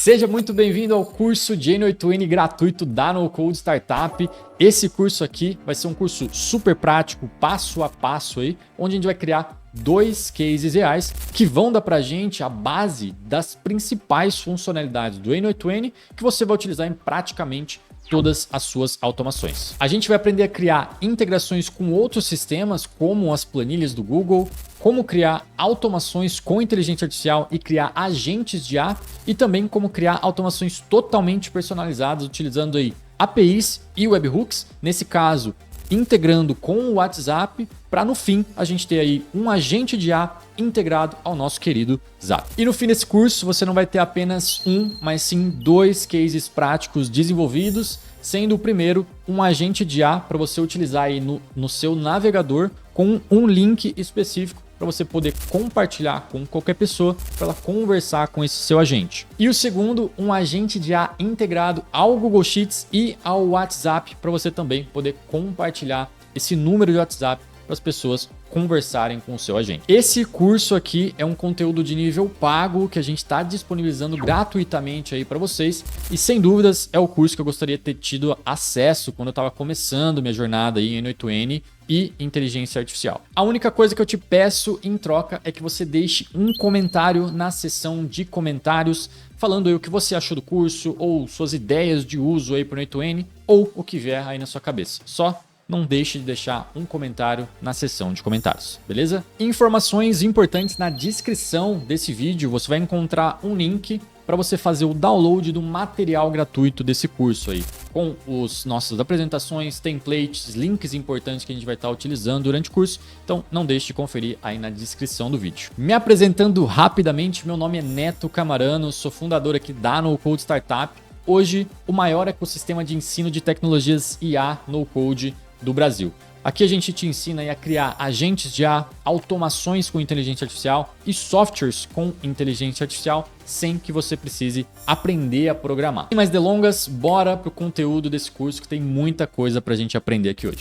Seja muito bem-vindo ao curso de N8N gratuito da No Code Startup. Esse curso aqui vai ser um curso super prático, passo a passo aí, onde a gente vai criar 2 cases reais que vão dar pra gente a base das principais funcionalidades do N8N que você vai utilizar em praticamente todas as suas automações. A gente vai aprender a criar integrações com outros sistemas, como as planilhas do Google, como criar automações com inteligência artificial e criar agentes de IA, e também como criar automações totalmente personalizadas utilizando aí APIs e webhooks, nesse caso integrando com o WhatsApp, para no fim a gente ter aí um agente de IA integrado ao nosso querido Zap. E no fim desse curso você não vai ter apenas mas sim 2 cases práticos desenvolvidos, sendo o primeiro um agente de IA para você utilizar aí no seu navegador com um link específico para você poder compartilhar com qualquer pessoa para ela conversar com esse seu agente. E o segundo, um agente de IA integrado ao Google Sheets e ao WhatsApp para você também poder compartilhar esse número de WhatsApp para as pessoas conversarem com o seu agente. Esse curso aqui é um conteúdo de nível pago que a gente está disponibilizando gratuitamente aí para vocês e sem dúvidas é o curso que eu gostaria de ter tido acesso quando eu estava começando minha jornada aí em N8N e inteligência artificial. A única coisa que eu te peço em troca é que você deixe um comentário na seção de comentários falando aí o que você achou do curso ou suas ideias de uso aí para o N8N ou o que vier aí na sua cabeça. Só não deixe de deixar um comentário na seção de comentários, beleza? Informações importantes na descrição desse vídeo, você vai encontrar um link para você fazer o download do material gratuito desse curso aí, com as nossas apresentações, templates, links importantes que a gente vai estar utilizando durante o curso, então não deixe de conferir aí na descrição do vídeo. Me apresentando rapidamente, meu nome é Neto Camarano, sou fundador aqui da No Code Startup, hoje o maior ecossistema de ensino de tecnologias IA no Code do Brasil. Aqui a gente te ensina a criar agentes de IA, automações com inteligência artificial e softwares com inteligência artificial sem que você precise aprender a programar. Sem mais delongas, bora pro conteúdo desse curso que tem muita coisa pra gente aprender aqui hoje.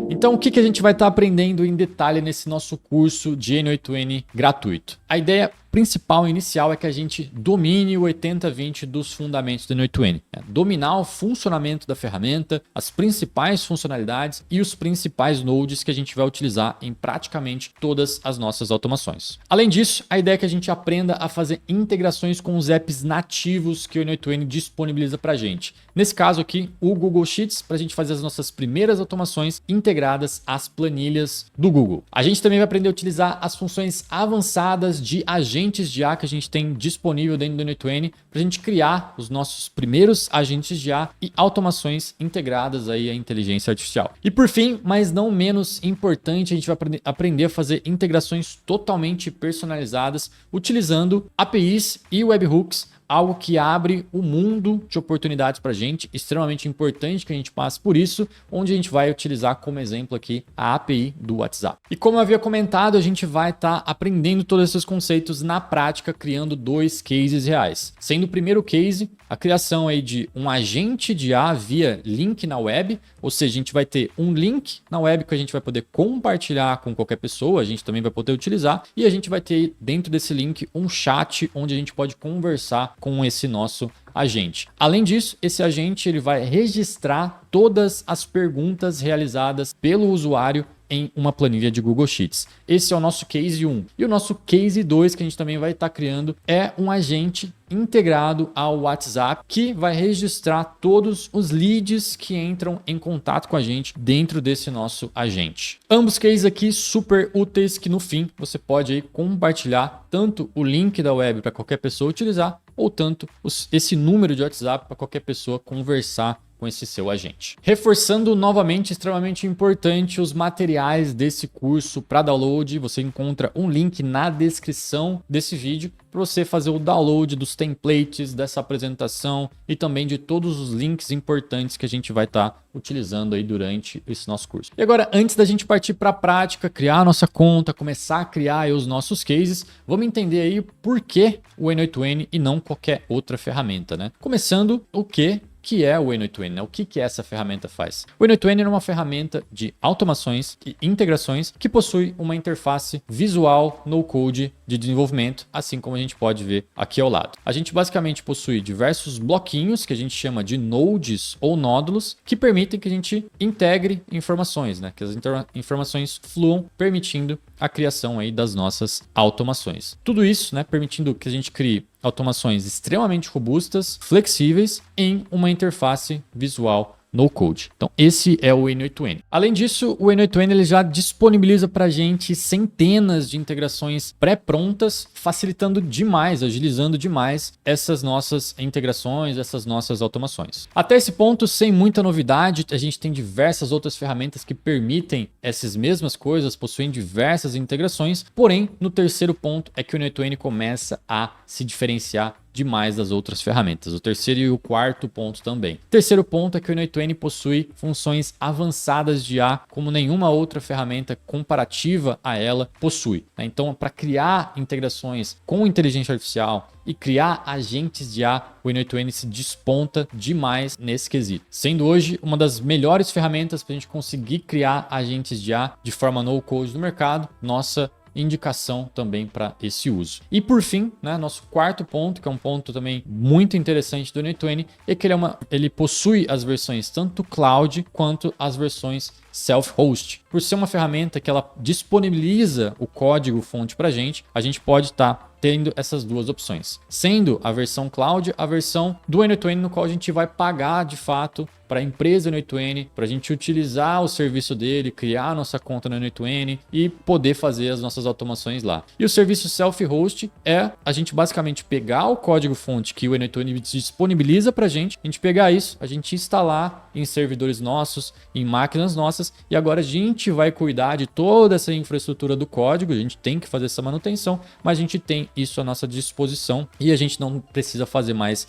Então, o que a gente vai estar aprendendo em detalhe nesse nosso curso de N8N gratuito? A ideia principal inicial é que a gente domine o 80-20 dos fundamentos do N8N. Dominar o funcionamento da ferramenta, as principais funcionalidades e os principais nodes que a gente vai utilizar em praticamente todas as nossas automações. Além disso, a ideia é que a gente aprenda a fazer integrações com os apps nativos que o N8N disponibiliza para a gente. Nesse caso aqui, o Google Sheets, para a gente fazer as nossas primeiras automações integradas às planilhas do Google. A gente também vai aprender a utilizar as funções avançadas de agentes de IA que a gente tem disponível dentro do N8N para a gente criar os nossos primeiros agentes de IA e automações integradas aí à inteligência artificial. E por fim, mas não menos importante, a gente vai aprender a fazer integrações totalmente personalizadas utilizando APIs e webhooks, algo que abre o mundo de oportunidades para a gente, extremamente importante que a gente passe por isso, onde a gente vai utilizar como exemplo aqui a API do WhatsApp. E como eu havia comentado, a gente vai estar aprendendo todos esses conceitos na prática, criando 2 cases reais. Sendo o primeiro case, a criação aí de um agente de IA via link na web, ou seja, a gente vai ter um link na web que a gente vai poder compartilhar com qualquer pessoa, a gente também vai poder utilizar, e a gente vai ter dentro desse link um chat onde a gente pode conversar com esse nosso agente. Além disso, esse agente ele vai registrar todas as perguntas realizadas pelo usuário em uma planilha de Google Sheets. Esse é o nosso case 1. E o nosso case 2 que a gente também vai estar criando é um agente integrado ao WhatsApp que vai registrar todos os leads que entram em contato com a gente dentro desse nosso agente. Ambos cases aqui super úteis que no fim você pode aí compartilhar tanto o link da web para qualquer pessoa utilizar ou tanto esse número de WhatsApp para qualquer pessoa conversar com esse seu agente. Reforçando novamente, extremamente importante, os materiais desse curso para download, você encontra um link na descrição desse vídeo para você fazer o download dos templates dessa apresentação e também de todos os links importantes que a gente vai estar utilizando aí durante esse nosso curso. E agora, antes da gente partir para a prática, criar a nossa conta, começar a criar aí os nossos cases, vamos entender aí por que o N8N e não qualquer outra ferramenta, né? Começando o que que é o N8N, né? O que essa ferramenta faz. O N8N é uma ferramenta de automações e integrações que possui uma interface visual no-code de desenvolvimento, assim como a gente pode ver aqui ao lado. A gente basicamente possui diversos bloquinhos que a gente chama de nodes ou nódulos que permitem que a gente integre informações, né? Que as informações fluam, permitindo a criação aí das nossas automações. Tudo isso, né, permitindo que a gente crie automações extremamente robustas, flexíveis em uma interface visual no code. Então esse é o N8N. Além disso, o N8N ele já disponibiliza para a gente centenas de integrações pré-prontas, facilitando demais, agilizando demais essas nossas integrações, essas nossas automações. Até esse ponto, sem muita novidade, a gente tem diversas outras ferramentas que permitem essas mesmas coisas, possuem diversas integrações, porém, no terceiro ponto é que o N8N começa a se diferenciar demais das outras ferramentas. O terceiro e o quarto ponto também. O terceiro ponto é que o N8N possui funções avançadas de IA como nenhuma outra ferramenta comparativa a ela possui. Então, para criar integrações com inteligência artificial e criar agentes de IA, o N8N se desponta demais nesse quesito, sendo hoje uma das melhores ferramentas para a gente conseguir criar agentes de IA de forma no-code no mercado. Nossa indicação também para esse uso. E por fim, né, nosso quarto ponto, que é um ponto também muito interessante do N8N, é que ele possui as versões tanto cloud quanto as versões self-host. Por ser uma ferramenta que ela disponibiliza o código fonte para a gente pode estar tendo essas duas opções, sendo a versão cloud a versão do N8N no qual a gente vai pagar de fato para a empresa N8N, para a gente utilizar o serviço dele, criar a nossa conta no N8N e poder fazer as nossas automações lá. E o serviço self-host é a gente basicamente pegar o código fonte que o N8N disponibiliza para a gente pegar isso, a gente instalar em servidores nossos, em máquinas nossas, e agora a gente vai cuidar de toda essa infraestrutura do código, a gente tem que fazer essa manutenção, mas a gente tem isso à nossa disposição e a gente não precisa fazer mais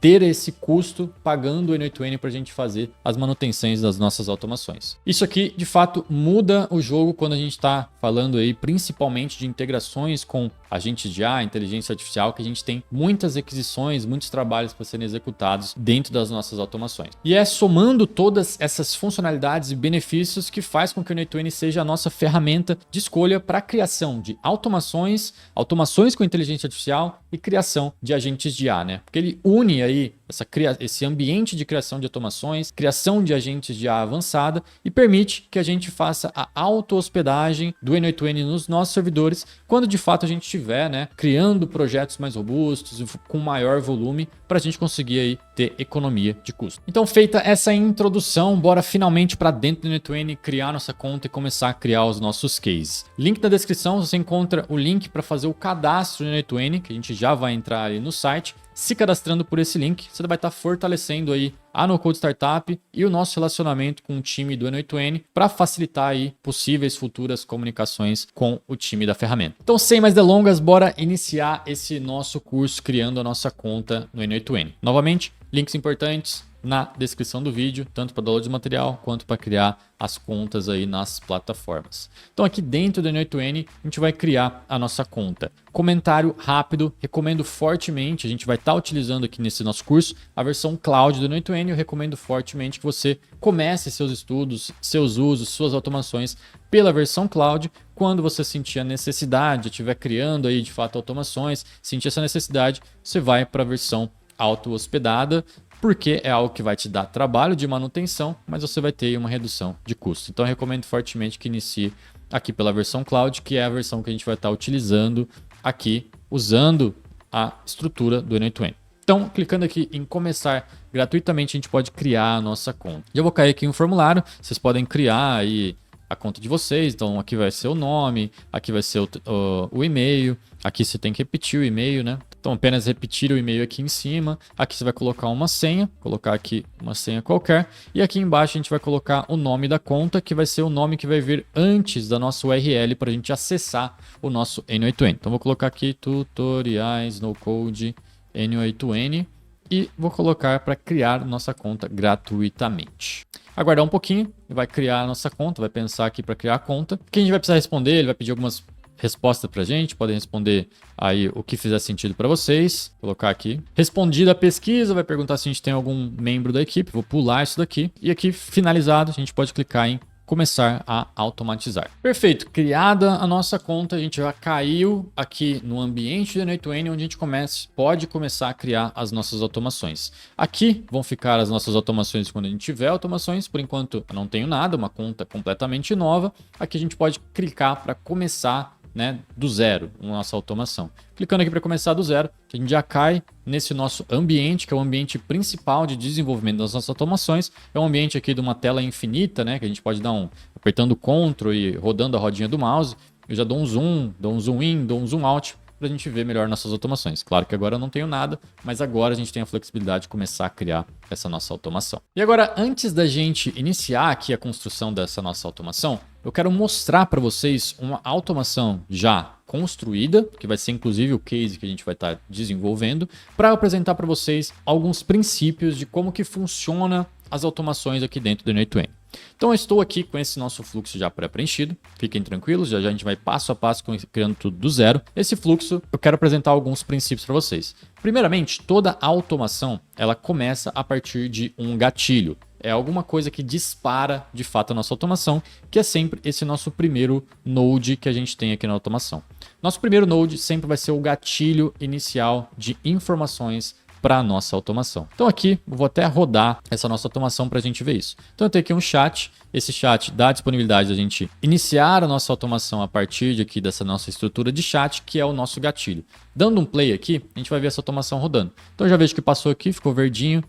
ter esse custo pagando o N8N para a gente fazer as manutenções das nossas automações. Isso aqui, de fato, muda o jogo quando a gente está falando aí principalmente de integrações com agentes de IA, inteligência artificial, que a gente tem muitas requisições, muitos trabalhos para serem executados dentro das nossas automações. E é somando todas essas funcionalidades e benefícios que faz com que o N8N seja a nossa ferramenta de escolha para a criação de automações com inteligência artificial e criação de agentes de IA, né? Porque ele une aí esse ambiente de criação de automações, criação de agentes de IA avançada e permite que a gente faça a auto-hospedagem do N8N nos nossos servidores quando de fato a gente estiver, né, criando projetos mais robustos, com maior volume, para a gente conseguir aí ter economia de custo. Então, feita essa introdução, bora finalmente para dentro do N8N criar nossa conta e começar a criar os nossos cases. Link na descrição, você encontra o link para fazer o cadastro do N8N, que a gente já vai entrar ali no site. Se cadastrando por esse link, você vai estar fortalecendo aí a NoCode Startup e o nosso relacionamento com o time do N8N para facilitar aí possíveis futuras comunicações com o time da ferramenta. Então, sem mais delongas, bora iniciar esse nosso curso criando a nossa conta no N8N. Novamente, links importantes na descrição do vídeo, tanto para download de material quanto para criar as contas aí nas plataformas. Então aqui dentro do N8N a gente vai criar a nossa conta. Comentário rápido, recomendo fortemente, a gente vai estar utilizando aqui nesse nosso curso a versão cloud do N8N, eu recomendo fortemente que você comece seus estudos, seus usos, suas automações pela versão cloud. Quando você sentir a necessidade, estiver criando aí de fato automações, sentir essa necessidade, você vai para a versão auto-hospedada, porque é algo que vai te dar trabalho de manutenção, mas você vai ter uma redução de custo. Então eu recomendo fortemente que inicie aqui pela versão cloud, que é a versão que a gente vai estar utilizando aqui, usando a estrutura do N8N. Então, clicando aqui em começar gratuitamente, a gente pode criar a nossa conta. Já vou cair aqui em um formulário, vocês podem criar aí a conta de vocês, então aqui vai ser o nome, aqui vai ser o e-mail, aqui você tem que repetir o e-mail, né? Então apenas repetir o e-mail aqui em cima, aqui você vai colocar uma senha, colocar aqui uma senha qualquer, e aqui embaixo a gente vai colocar o nome da conta, que vai ser o nome que vai vir antes da nossa URL para a gente acessar o nosso N8N. Então vou colocar aqui tutoriais no code N8N e vou colocar para criar nossa conta gratuitamente. Aguardar um pouquinho, vai criar a nossa conta, vai pensar aqui para criar a conta. O que a gente vai precisar responder, ele vai pedir algumas resposta pra gente, podem responder aí o que fizer sentido para vocês. Vou colocar aqui. Respondida a pesquisa, vai perguntar se a gente tem algum membro da equipe. Vou pular isso daqui. E aqui, finalizado, a gente pode clicar em começar a automatizar. Perfeito, criada a nossa conta, a gente já caiu aqui no ambiente do N8N, onde a gente pode começar a criar as nossas automações. Aqui vão ficar as nossas automações quando a gente tiver automações. Por enquanto eu não tenho nada, uma conta completamente nova. Aqui a gente pode clicar para começar, né, do zero, a nossa automação. Clicando aqui para começar do zero, a gente já cai nesse nosso ambiente, que é o ambiente principal de desenvolvimento das nossas automações. É um ambiente aqui de uma tela infinita, né, que a gente pode dar apertando Ctrl e rodando a rodinha do mouse. Eu já dou um zoom in, dou um zoom out, para a gente ver melhor nossas automações. Claro que agora eu não tenho nada, mas agora a gente tem a flexibilidade de começar a criar essa nossa automação. E agora, antes da gente iniciar aqui a construção dessa nossa automação, eu quero mostrar para vocês uma automação já construída, que vai ser inclusive o case que a gente vai estar desenvolvendo, para apresentar para vocês alguns princípios de como que funciona as automações aqui dentro do N8N. Então eu estou aqui com esse nosso fluxo já pré-preenchido, fiquem tranquilos, já a gente vai passo a passo criando tudo do zero. Esse fluxo eu quero apresentar alguns princípios para vocês. Primeiramente, toda automação ela começa a partir de um gatilho. É alguma coisa que dispara de fato a nossa automação, que é sempre esse nosso primeiro node que a gente tem aqui na automação. Nosso primeiro node sempre vai ser o gatilho inicial de informações para a nossa automação. Então aqui eu vou até rodar essa nossa automação para a gente ver isso. Então eu tenho aqui um chat, esse chat dá a disponibilidade da gente iniciar a nossa automação a partir de aqui dessa nossa estrutura de chat, que é o nosso gatilho. Dando um play aqui, a gente vai ver essa automação rodando. Então eu já vejo que passou aqui, ficou verdinho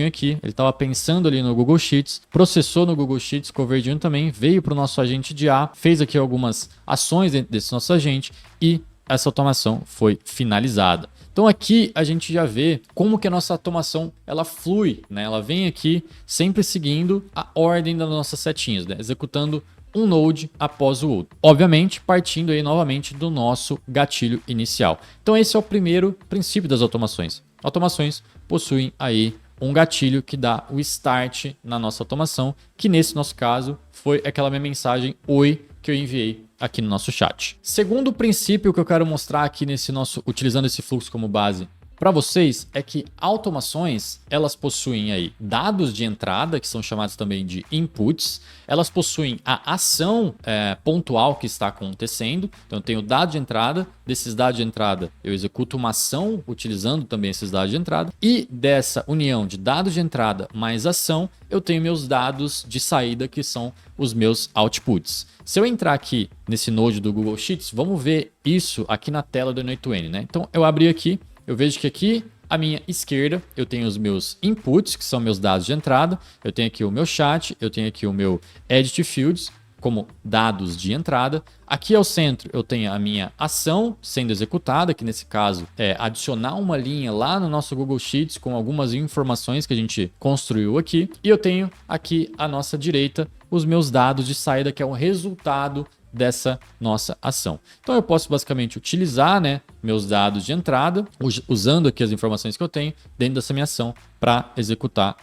aqui, ele estava pensando ali no Google Sheets, processou no Google Sheets, ficou verdinho também, veio para o nosso agente de IA, fez aqui algumas ações dentro desse nosso agente e essa automação foi finalizada. Então aqui a gente já vê como que a nossa automação ela flui, né? Ela vem aqui sempre seguindo a ordem das nossas setinhas, né? Executando um node após o outro. Obviamente, partindo aí novamente do nosso gatilho inicial. Então esse é o primeiro princípio das automações. Automações possuem aí um gatilho que dá o start na nossa automação, que nesse nosso caso foi aquela minha mensagem oi que eu enviei aqui no nosso chat. Segundo princípio que eu quero mostrar aqui nesse nosso, utilizando esse fluxo como base para vocês, é que automações, elas possuem aí dados de entrada, que são chamados também de inputs, elas possuem a ação pontual que está acontecendo, então eu tenho dado de entrada, desses dados de entrada eu executo uma ação utilizando também esses dados de entrada, e dessa união de dados de entrada mais ação, eu tenho meus dados de saída, que são os meus outputs. Se eu entrar aqui nesse node do Google Sheets, vamos ver isso aqui na tela do N8N, né? Então eu abri aqui, eu vejo que aqui à minha esquerda eu tenho os meus inputs, que são meus dados de entrada, eu tenho aqui o meu chat, eu tenho aqui o meu edit fields como dados de entrada. Aqui ao centro eu tenho a minha ação sendo executada, que nesse caso é adicionar uma linha lá no nosso Google Sheets com algumas informações que a gente construiu aqui. E eu tenho aqui à nossa direita os meus dados de saída, que é o resultado dessa nossa ação. Então eu posso basicamente utilizar, né, meus dados de entrada, usando aqui as informações que eu tenho dentro dessa minha ação para executar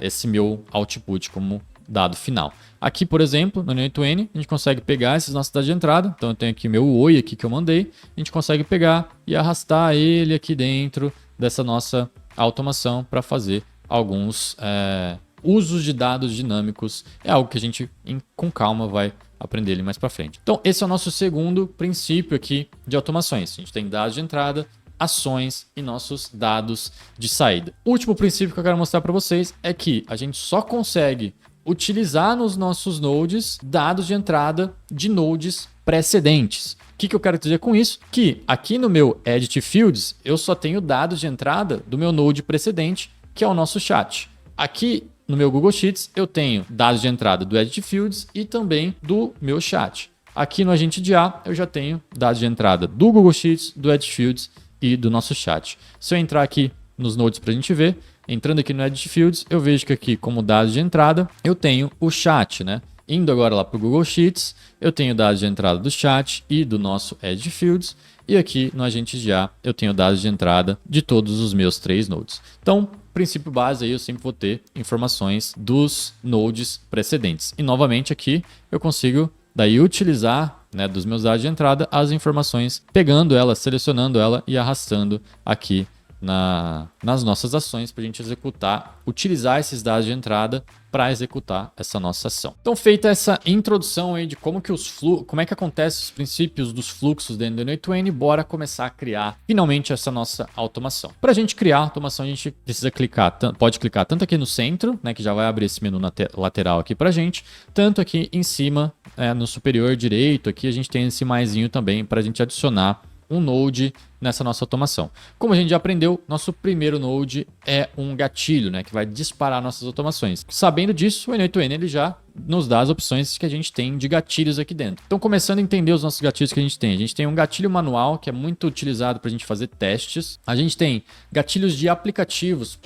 esse meu output como dado final. Aqui, por exemplo, no N8N, a gente consegue pegar esses nossos dados de entrada. Então eu tenho aqui meu oi aqui que eu mandei. A gente consegue pegar e arrastar ele aqui dentro dessa nossa automação para fazer alguns usos de dados dinâmicos. É algo que a gente, com calma, vai aprender ele mais para frente. Então esse é o nosso segundo princípio aqui de automações. A gente tem dados de entrada, ações e nossos dados de saída. O último princípio que eu quero mostrar para vocês é que a gente só consegue utilizar nos nossos nodes dados de entrada de nodes precedentes. O que eu quero dizer com isso? Que aqui no meu Edit Fields eu só tenho dados de entrada do meu node precedente, que é o nosso chat. Aqui no meu Google Sheets eu tenho dados de entrada do Edit Fields e também do meu chat. Aqui no agente de IA eu já tenho dados de entrada do Google Sheets, do Edit Fields e do nosso chat. Se eu entrar aqui nos nodes para a gente ver, entrando aqui no Edit Fields, eu vejo que aqui como dados de entrada eu tenho o chat, né? Indo agora lá para o Google Sheets, eu tenho dados de entrada do chat e do nosso Edit Fields. E aqui no agente de IA eu tenho dados de entrada de todos os meus 3 nodes. Então, princípio base aí eu sempre vou ter informações dos nodes precedentes. E novamente aqui eu consigo daí utilizar né, dos meus dados de entrada as informações, pegando ela, selecionando ela e arrastando aqui nas nossas ações para a gente executar, utilizar esses dados de entrada para executar essa nossa ação. Então, feita essa introdução aí de como é que acontece os princípios dos fluxos dentro do N8N, bora começar a criar finalmente essa nossa automação. Para a gente criar a automação, a gente precisa clicar, pode clicar tanto aqui no centro, né, que já vai abrir esse menu lateral aqui para a gente, tanto aqui em cima, no superior direito, aqui a gente tem esse maisinho também para a gente adicionar um node nessa nossa automação. Como a gente já aprendeu, nosso primeiro node é um gatilho, né, que vai disparar nossas automações. Sabendo disso, o N8N ele já nos dá as opções que a gente tem de gatilhos aqui dentro. Então, começando a entender os nossos gatilhos que a gente tem um gatilho manual, que é muito utilizado para a gente fazer testes. A gente tem gatilhos de aplicativos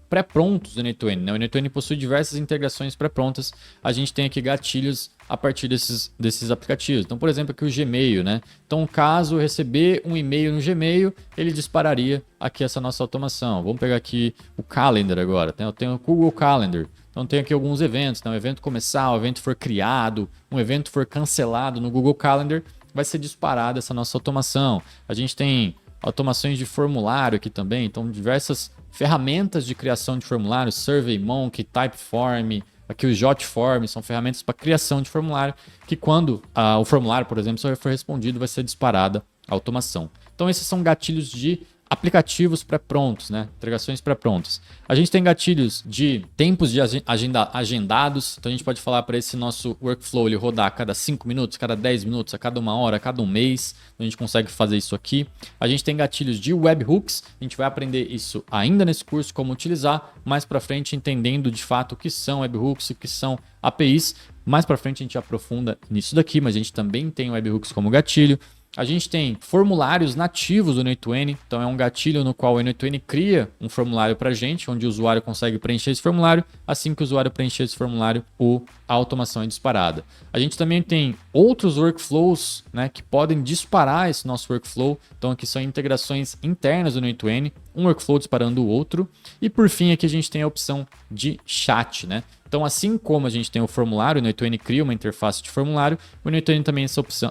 pré-prontos do N8N, né? O N8N possui diversas integrações pré-prontas. A gente tem aqui gatilhos a partir desses aplicativos. Então, por exemplo, aqui o Gmail, né? Então, caso eu receber um e-mail no Gmail, ele dispararia aqui essa nossa automação. Vamos pegar aqui o Calendar agora, né? Eu tenho o Google Calendar. Então, tem aqui alguns eventos, né? Um evento começar, um evento for criado, um evento for cancelado no Google Calendar, vai ser disparada essa nossa automação. A gente tem automações de formulário aqui também, então diversas ferramentas de criação de formulário, SurveyMonkey, Typeform, aqui o Jotform, são ferramentas para criação de formulário, que quando o formulário, por exemplo, for respondido, vai ser disparada a automação. Então esses são gatilhos de aplicativos pré-prontos, né? Integrações pré-prontas. A gente tem gatilhos de tempos de agendados, então a gente pode falar para esse nosso workflow ele rodar a cada 5 minutos, cada 10 minutos, a cada 1 hora, a cada 1 mês, a gente consegue fazer isso aqui. A gente tem gatilhos de webhooks, a gente vai aprender isso ainda nesse curso, como utilizar, mais para frente entendendo de fato o que são webhooks, o que são APIs. Mais para frente a gente aprofunda nisso daqui, mas a gente também tem webhooks como gatilho. A gente tem formulários nativos do N8N, então é um gatilho no qual o N8N cria um formulário para a gente, onde o usuário consegue preencher esse formulário. Assim que o usuário preencher esse formulário, a automação é disparada. A gente também tem outros workflows, né, que podem disparar esse nosso workflow. Então aqui são integrações internas do N8N, um workflow disparando o outro. E por fim aqui a gente tem a opção de chat, né? Então, assim como a gente tem o formulário, o N8N cria uma interface de formulário, o N8N também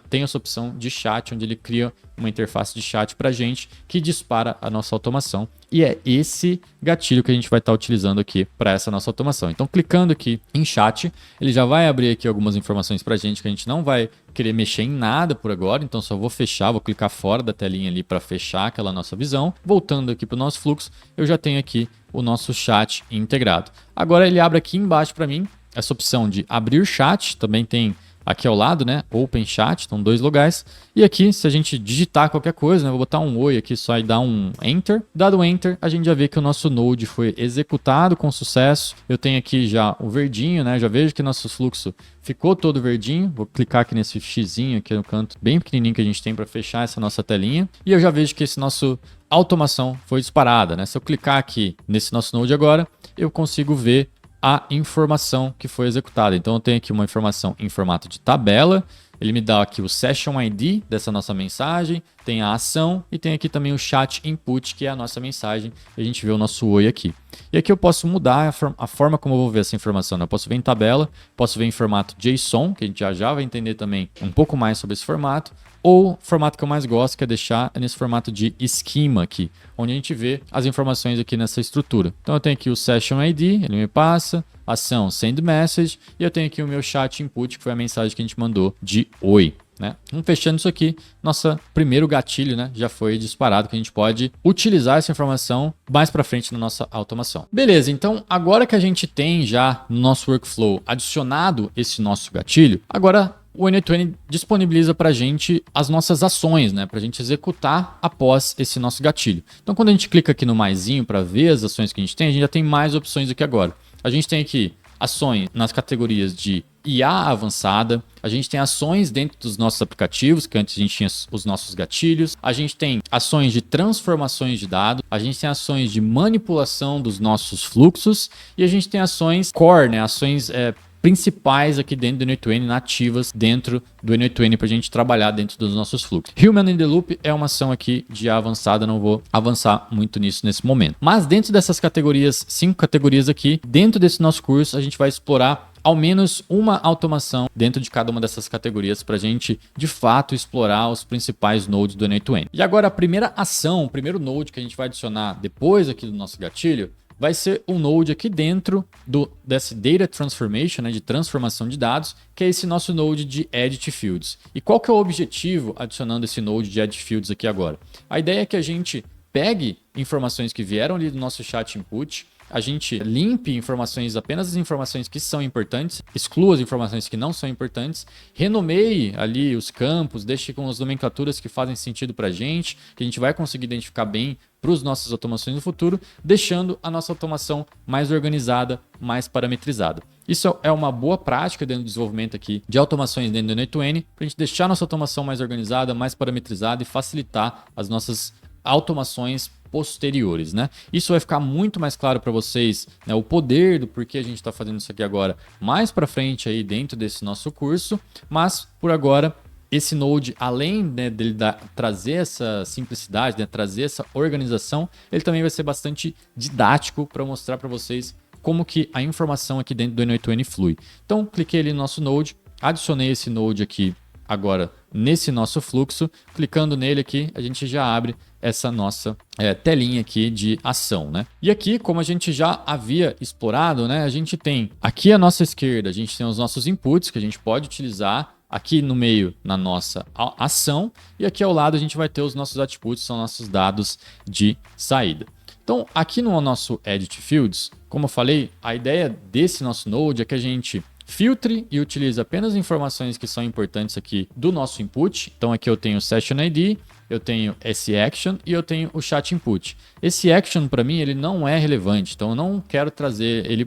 tem essa opção de chat, onde ele cria uma interface de chat para a gente que dispara a nossa automação. E é esse gatilho que a gente vai estar utilizando aqui para essa nossa automação. Então, clicando aqui em chat, ele já vai abrir aqui algumas informações para a gente não vai querer mexer em nada por agora. Então, só vou fechar, vou clicar fora da telinha ali para fechar aquela nossa visão. Voltando aqui para o nosso fluxo, eu já tenho aqui o nosso chat integrado. Agora ele abre aqui embaixo para mim essa opção de abrir chat, também tem aqui ao lado, né, Open Chat, então 2 lugares. E aqui, se a gente digitar qualquer coisa, né, vou botar um oi aqui só e dar um Enter. Dado o Enter, a gente já vê que o nosso Node foi executado com sucesso. Eu tenho aqui já o verdinho, né, já vejo que nosso fluxo ficou todo verdinho. Vou clicar aqui nesse xizinho aqui no canto bem pequenininho que a gente tem para fechar essa nossa telinha. E eu já vejo que esse nosso automação foi disparada, né? Se eu clicar aqui nesse nosso Node agora, eu consigo ver a informação que foi executada. Então eu tenho aqui uma informação em formato de tabela, ele me dá aqui o Session ID dessa nossa mensagem, tem a ação e tem aqui também o Chat Input, que é a nossa mensagem, e a gente vê o nosso oi aqui. E aqui eu posso mudar a forma como eu vou ver essa informação, né? Eu posso ver em tabela, posso ver em formato JSON, que a gente já vai entender também um pouco mais sobre esse formato, ou o formato que eu mais gosto, que é deixar nesse formato de esquema aqui, onde a gente vê as informações aqui nessa estrutura. Então eu tenho aqui o Session ID, ele me passa, ação Send Message, e eu tenho aqui o meu Chat Input, que foi a mensagem que a gente mandou de oi. Né? Fechando isso aqui, nosso primeiro gatilho, né, já foi disparado, que a gente pode utilizar essa informação mais para frente na nossa automação. Beleza, então agora que a gente tem já no nosso workflow adicionado esse nosso gatilho, agora o N8N disponibiliza para a gente as nossas ações, né, para a gente executar após esse nosso gatilho. Então quando a gente clica aqui no maisinho para ver as ações que a gente já tem mais opções aqui agora. A gente tem aqui ações nas categorias de IA avançada, a gente tem ações dentro dos nossos aplicativos, que antes a gente tinha os nossos gatilhos, a gente tem ações de transformações de dados, a gente tem ações de manipulação dos nossos fluxos e a gente tem ações core, né, ações principais aqui dentro do N8N, nativas dentro do N8N para a gente trabalhar dentro dos nossos fluxos. Human in the Loop é uma ação aqui de avançada, não vou avançar muito nisso nesse momento. Mas dentro dessas categorias, 5 categorias aqui, dentro desse nosso curso, a gente vai explorar ao menos uma automação dentro de cada uma dessas categorias para a gente, de fato, explorar os principais nodes do N8N. E agora a primeira ação, o primeiro node que a gente vai adicionar depois aqui do nosso gatilho, vai ser um node aqui dentro desse Data Transformation, né, de transformação de dados, que é esse nosso node de Edit Fields. E qual que é o objetivo adicionando esse node de Edit Fields aqui agora? A ideia é que a gente pegue informações que vieram ali do nosso chat input, a gente limpe informações, apenas as informações que são importantes, exclua as informações que não são importantes, renomeie ali os campos, deixe com as nomenclaturas que fazem sentido para a gente, que a gente vai conseguir identificar bem para as nossas automações no futuro, deixando a nossa automação mais organizada, mais parametrizada. Isso é uma boa prática dentro do desenvolvimento aqui de automações dentro do N8N, para a gente deixar a nossa automação mais organizada, mais parametrizada e facilitar as nossas automações posteriores, né? Isso vai ficar muito mais claro para vocês, né, o poder do porquê a gente está fazendo isso aqui agora mais para frente aí dentro desse nosso curso, mas por agora esse node, além, né, dele trazer essa simplicidade, né, trazer essa organização, ele também vai ser bastante didático para mostrar para vocês como que a informação aqui dentro do N8N flui. Então, cliquei ali no nosso node, adicionei esse node aqui agora nesse nosso fluxo, clicando nele aqui, a gente já abre essa nossa telinha aqui de ação, né? E aqui, como a gente já havia explorado, né, a gente tem aqui à nossa esquerda, a gente tem os nossos inputs que a gente pode utilizar aqui no meio na nossa ação, e aqui ao lado a gente vai ter os nossos outputs, são nossos dados de saída. Então, aqui no nosso Edit Fields, como eu falei, a ideia desse nosso node é que a gente filtre e utilize apenas informações que são importantes aqui do nosso input. Então aqui eu tenho o Session ID, eu tenho esse Action e eu tenho o Chat Input. Esse Action para mim ele não é relevante, então eu não quero trazer ele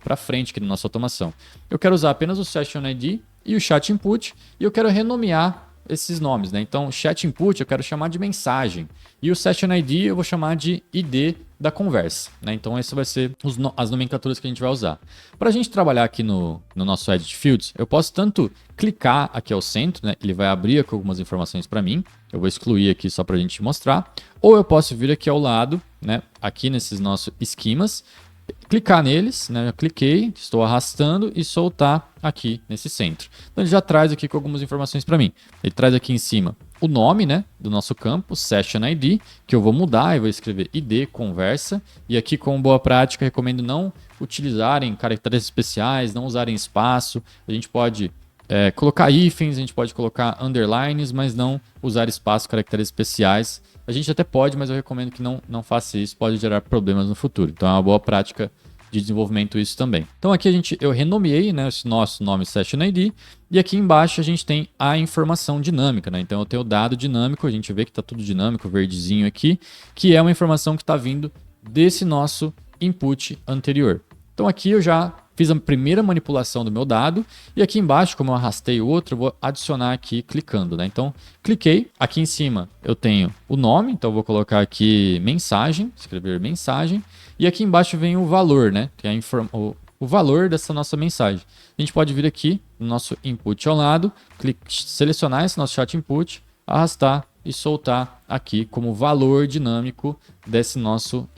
para frente aqui na nossa automação. Eu quero usar apenas o Session ID e o Chat Input e eu quero renomear esses nomes, né? Então o Chat Input eu quero chamar de mensagem e o Session ID eu vou chamar de ID da conversa, né? Então esse vai ser as nomenclaturas que a gente vai usar. Para a gente trabalhar aqui no nosso Edit Fields, eu posso tanto clicar aqui ao centro, né? Ele vai abrir aqui algumas informações para mim, eu vou excluir aqui só para a gente mostrar, ou eu posso vir aqui ao lado, né? Aqui nesses nossos esquemas, clicar neles, né? Eu cliquei, estou arrastando e soltar aqui nesse centro. Então ele já traz aqui com algumas informações para mim. Ele traz aqui em cima o nome, né, do nosso campo, Session ID, que eu vou mudar e vou escrever ID conversa. E aqui, como boa prática, recomendo não utilizarem caracteres especiais, não usarem espaço. A gente pode colocar hífens, a gente pode colocar underlines, mas não usar espaço, caracteres especiais. A gente até pode, mas eu recomendo que não faça isso, pode gerar problemas no futuro. Então é uma boa prática de desenvolvimento isso também. Então aqui eu renomeei, né, esse nosso nome Session ID e aqui embaixo a gente tem a informação dinâmica, né? Então eu tenho o dado dinâmico, a gente vê que está tudo dinâmico, verdezinho aqui, que é uma informação que está vindo desse nosso input anterior. Então aqui eu já fiz a primeira manipulação do meu dado e aqui embaixo, como eu arrastei o outro, eu vou adicionar aqui clicando, né? Então cliquei, aqui em cima eu tenho o nome, então eu vou colocar aqui mensagem, escrever mensagem, e aqui embaixo vem o valor, né? Que é o valor dessa nossa mensagem. A gente pode vir aqui no nosso input ao lado, selecionar esse nosso chat input, arrastar e soltar aqui como valor dinâmico desse nosso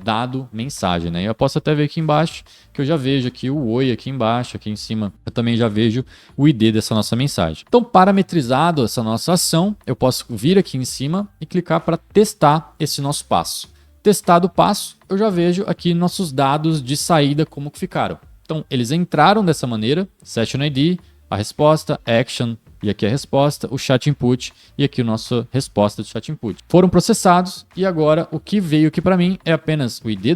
dado mensagem, né? Eu posso até ver aqui embaixo que eu já vejo aqui o oi aqui embaixo, aqui em cima eu também já vejo o ID dessa nossa mensagem. Então, parametrizado essa nossa ação, eu posso vir aqui em cima e clicar para testar esse nosso passo. Testado o passo, eu já vejo aqui nossos dados de saída como que ficaram. Então, eles entraram dessa maneira, Session ID, a resposta, Action, e aqui a resposta, o Chat Input, e aqui a nossa resposta do Chat Input. Foram processados, e agora o que veio aqui para mim é apenas o ID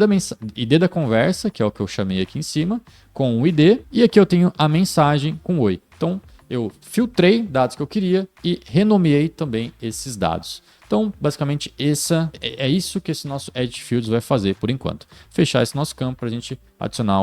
da conversa, que é o que eu chamei aqui em cima, com o ID, e aqui eu tenho a mensagem com oi. Então, eu filtrei dados que eu queria e renomeei também esses dados. Então, basicamente, é isso que esse nosso Edit Fields vai fazer por enquanto. Fechar esse nosso campo para a gente adicionar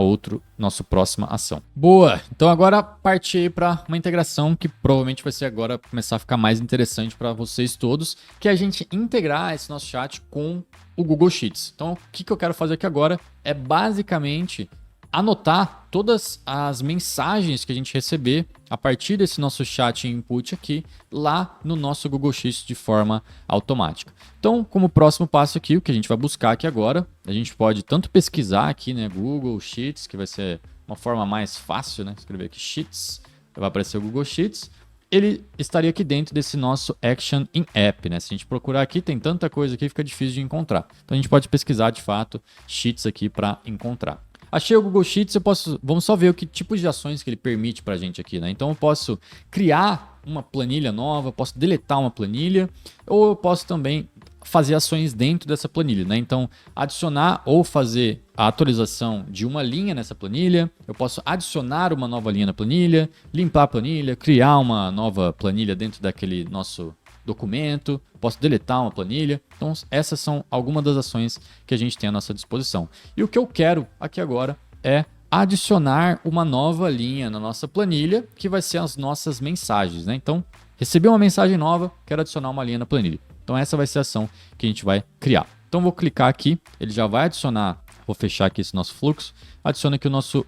nossa próxima ação. Boa! Então agora parti para uma integração que provavelmente vai ser agora começar a ficar mais interessante para vocês todos, que é a gente integrar esse nosso chat com o Google Sheets. Então, o que eu quero fazer aqui agora é basicamente anotar todas as mensagens que a gente receber a partir desse nosso chat input aqui lá no nosso Google Sheets de forma automática. Então, como próximo passo aqui, o que a gente vai buscar aqui agora, a gente pode tanto pesquisar aqui, né, Google Sheets, que vai ser uma forma mais fácil, né? Escrever aqui Sheets, vai aparecer o Google Sheets. Ele estaria aqui dentro desse nosso Action in App, né? Se a gente procurar aqui, tem tanta coisa aqui, fica difícil de encontrar. Então a gente pode pesquisar de fato Sheets aqui para encontrar. Achei o Google Sheets, vamos só ver o que tipo de ações que ele permite para a gente aqui, né? Então eu posso criar uma planilha nova, posso deletar uma planilha, ou eu posso também fazer ações dentro dessa planilha, né? Então, adicionar ou fazer a atualização de uma linha nessa planilha, eu posso adicionar uma nova linha na planilha, limpar a planilha, criar uma nova planilha dentro daquele nosso documento, posso deletar uma planilha. Então, essas são algumas das ações que a gente tem à nossa disposição. E o que eu quero aqui agora é adicionar uma nova linha na nossa planilha, que vai ser as nossas mensagens, né? Então, recebi uma mensagem nova, quero adicionar uma linha na planilha. Então essa vai ser a ação que a gente vai criar. Então vou clicar aqui, ele já vai adicionar, vou fechar aqui esse nosso fluxo, adiciona aqui o nosso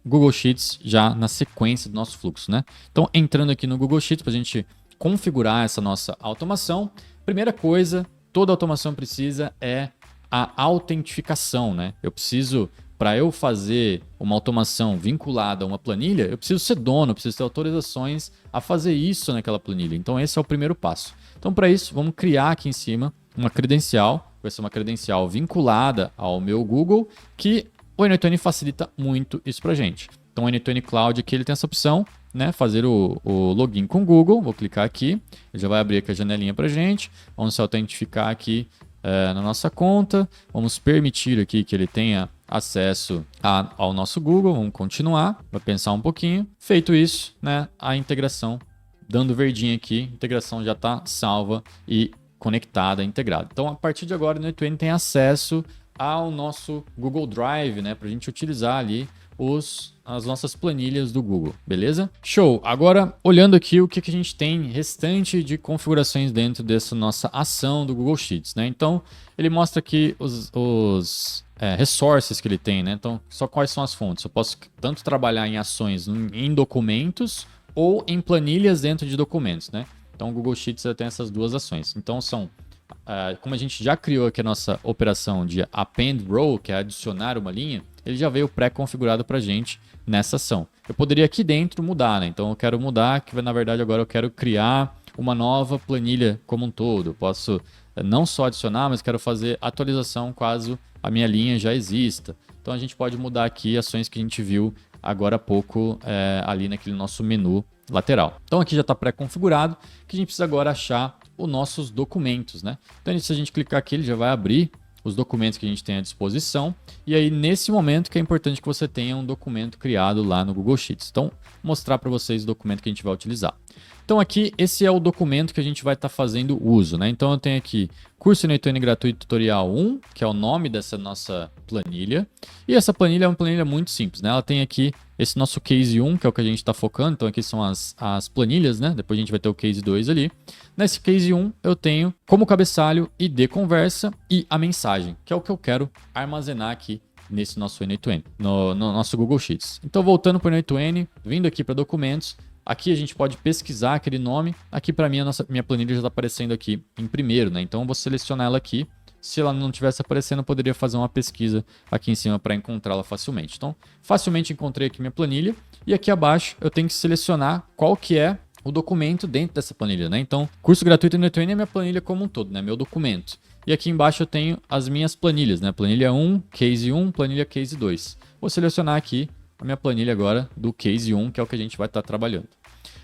Google Sheets já na sequência do nosso fluxo, né? Então entrando aqui no Google Sheets para a gente configurar essa nossa automação, primeira coisa, toda automação precisa é a autentificação, né? Eu preciso, para eu fazer uma automação vinculada a uma planilha, eu preciso ser dono, eu preciso ter autorizações a fazer isso naquela planilha. Então esse é o primeiro passo. Então para isso, vamos criar aqui em cima uma credencial, vai ser uma credencial vinculada ao meu Google, que o N8N facilita muito isso para a gente. Então o N8N Cloud aqui ele tem essa opção, né, fazer o login com o Google, vou clicar aqui, ele já vai abrir aqui a janelinha para a gente, vamos se autentificar aqui na nossa conta, vamos permitir aqui que ele tenha acesso ao nosso Google, vamos continuar, vai pensar um pouquinho. Feito isso, né, a integração, dando verdinho aqui, a integração já está salva e conectada, integrada. Então, a partir de agora, o N8N tem acesso ao nosso Google Drive, né, para a gente utilizar ali as nossas planilhas do Google, beleza? Show! Agora, olhando aqui o que a gente tem restante de configurações dentro dessa nossa ação do Google Sheets, né? Então, ele mostra aqui os resources que ele tem, né? Então, só quais são as fontes. Eu posso tanto trabalhar em ações em documentos ou em planilhas dentro de documentos, né? Então, o Google Sheets tem essas duas ações. Então, como a gente já criou aqui a nossa operação de append row, que é adicionar uma linha, ele já veio pré-configurado para a gente nessa ação. Eu poderia aqui dentro mudar, né? Então eu quero mudar, que na verdade agora eu quero criar uma nova planilha como um todo. Eu posso não só adicionar, mas quero fazer atualização caso a minha linha já exista. Então a gente pode mudar aqui ações que a gente viu agora há pouco ali naquele nosso menu lateral. Então aqui já está pré-configurado, que a gente precisa agora achar os nossos documentos, né? Então se a gente clicar aqui, ele já vai abrir os documentos que a gente tem à disposição. E aí, nesse momento que é importante que você tenha um documento criado lá no Google Sheets. Então, vou mostrar para vocês o documento que a gente vai utilizar. Então, aqui, esse é o documento que a gente vai estar fazendo uso, né? Então, eu tenho aqui Curso N8N Gratuito Tutorial 1, que é o nome dessa nossa planilha. E essa planilha é uma planilha muito simples, né? Ela tem aqui esse nosso Case 1, que é o que a gente está focando. Então, aqui são as planilhas, né? Depois a gente vai ter o Case 2 ali. Nesse Case 1, eu tenho como cabeçalho ID conversa e a mensagem, que é o que eu quero armazenar aqui nesse nosso N8N, no nosso Google Sheets. Então, voltando para o N8N, vindo aqui para documentos, aqui a gente pode pesquisar aquele nome. Aqui para mim, minha planilha já está aparecendo aqui em primeiro, né? Então, eu vou selecionar ela aqui. Se ela não estivesse aparecendo, eu poderia fazer uma pesquisa aqui em cima para encontrá-la facilmente. Então, facilmente encontrei aqui minha planilha. E aqui abaixo, eu tenho que selecionar qual que é o documento dentro dessa planilha, né? Então, curso gratuito N8N é minha planilha como um todo, né? Meu documento. E aqui embaixo eu tenho as minhas planilhas, né? Planilha 1, Case 1, planilha Case 2. Vou selecionar aqui a minha planilha agora do Case 1, que é o que a gente vai estar trabalhando.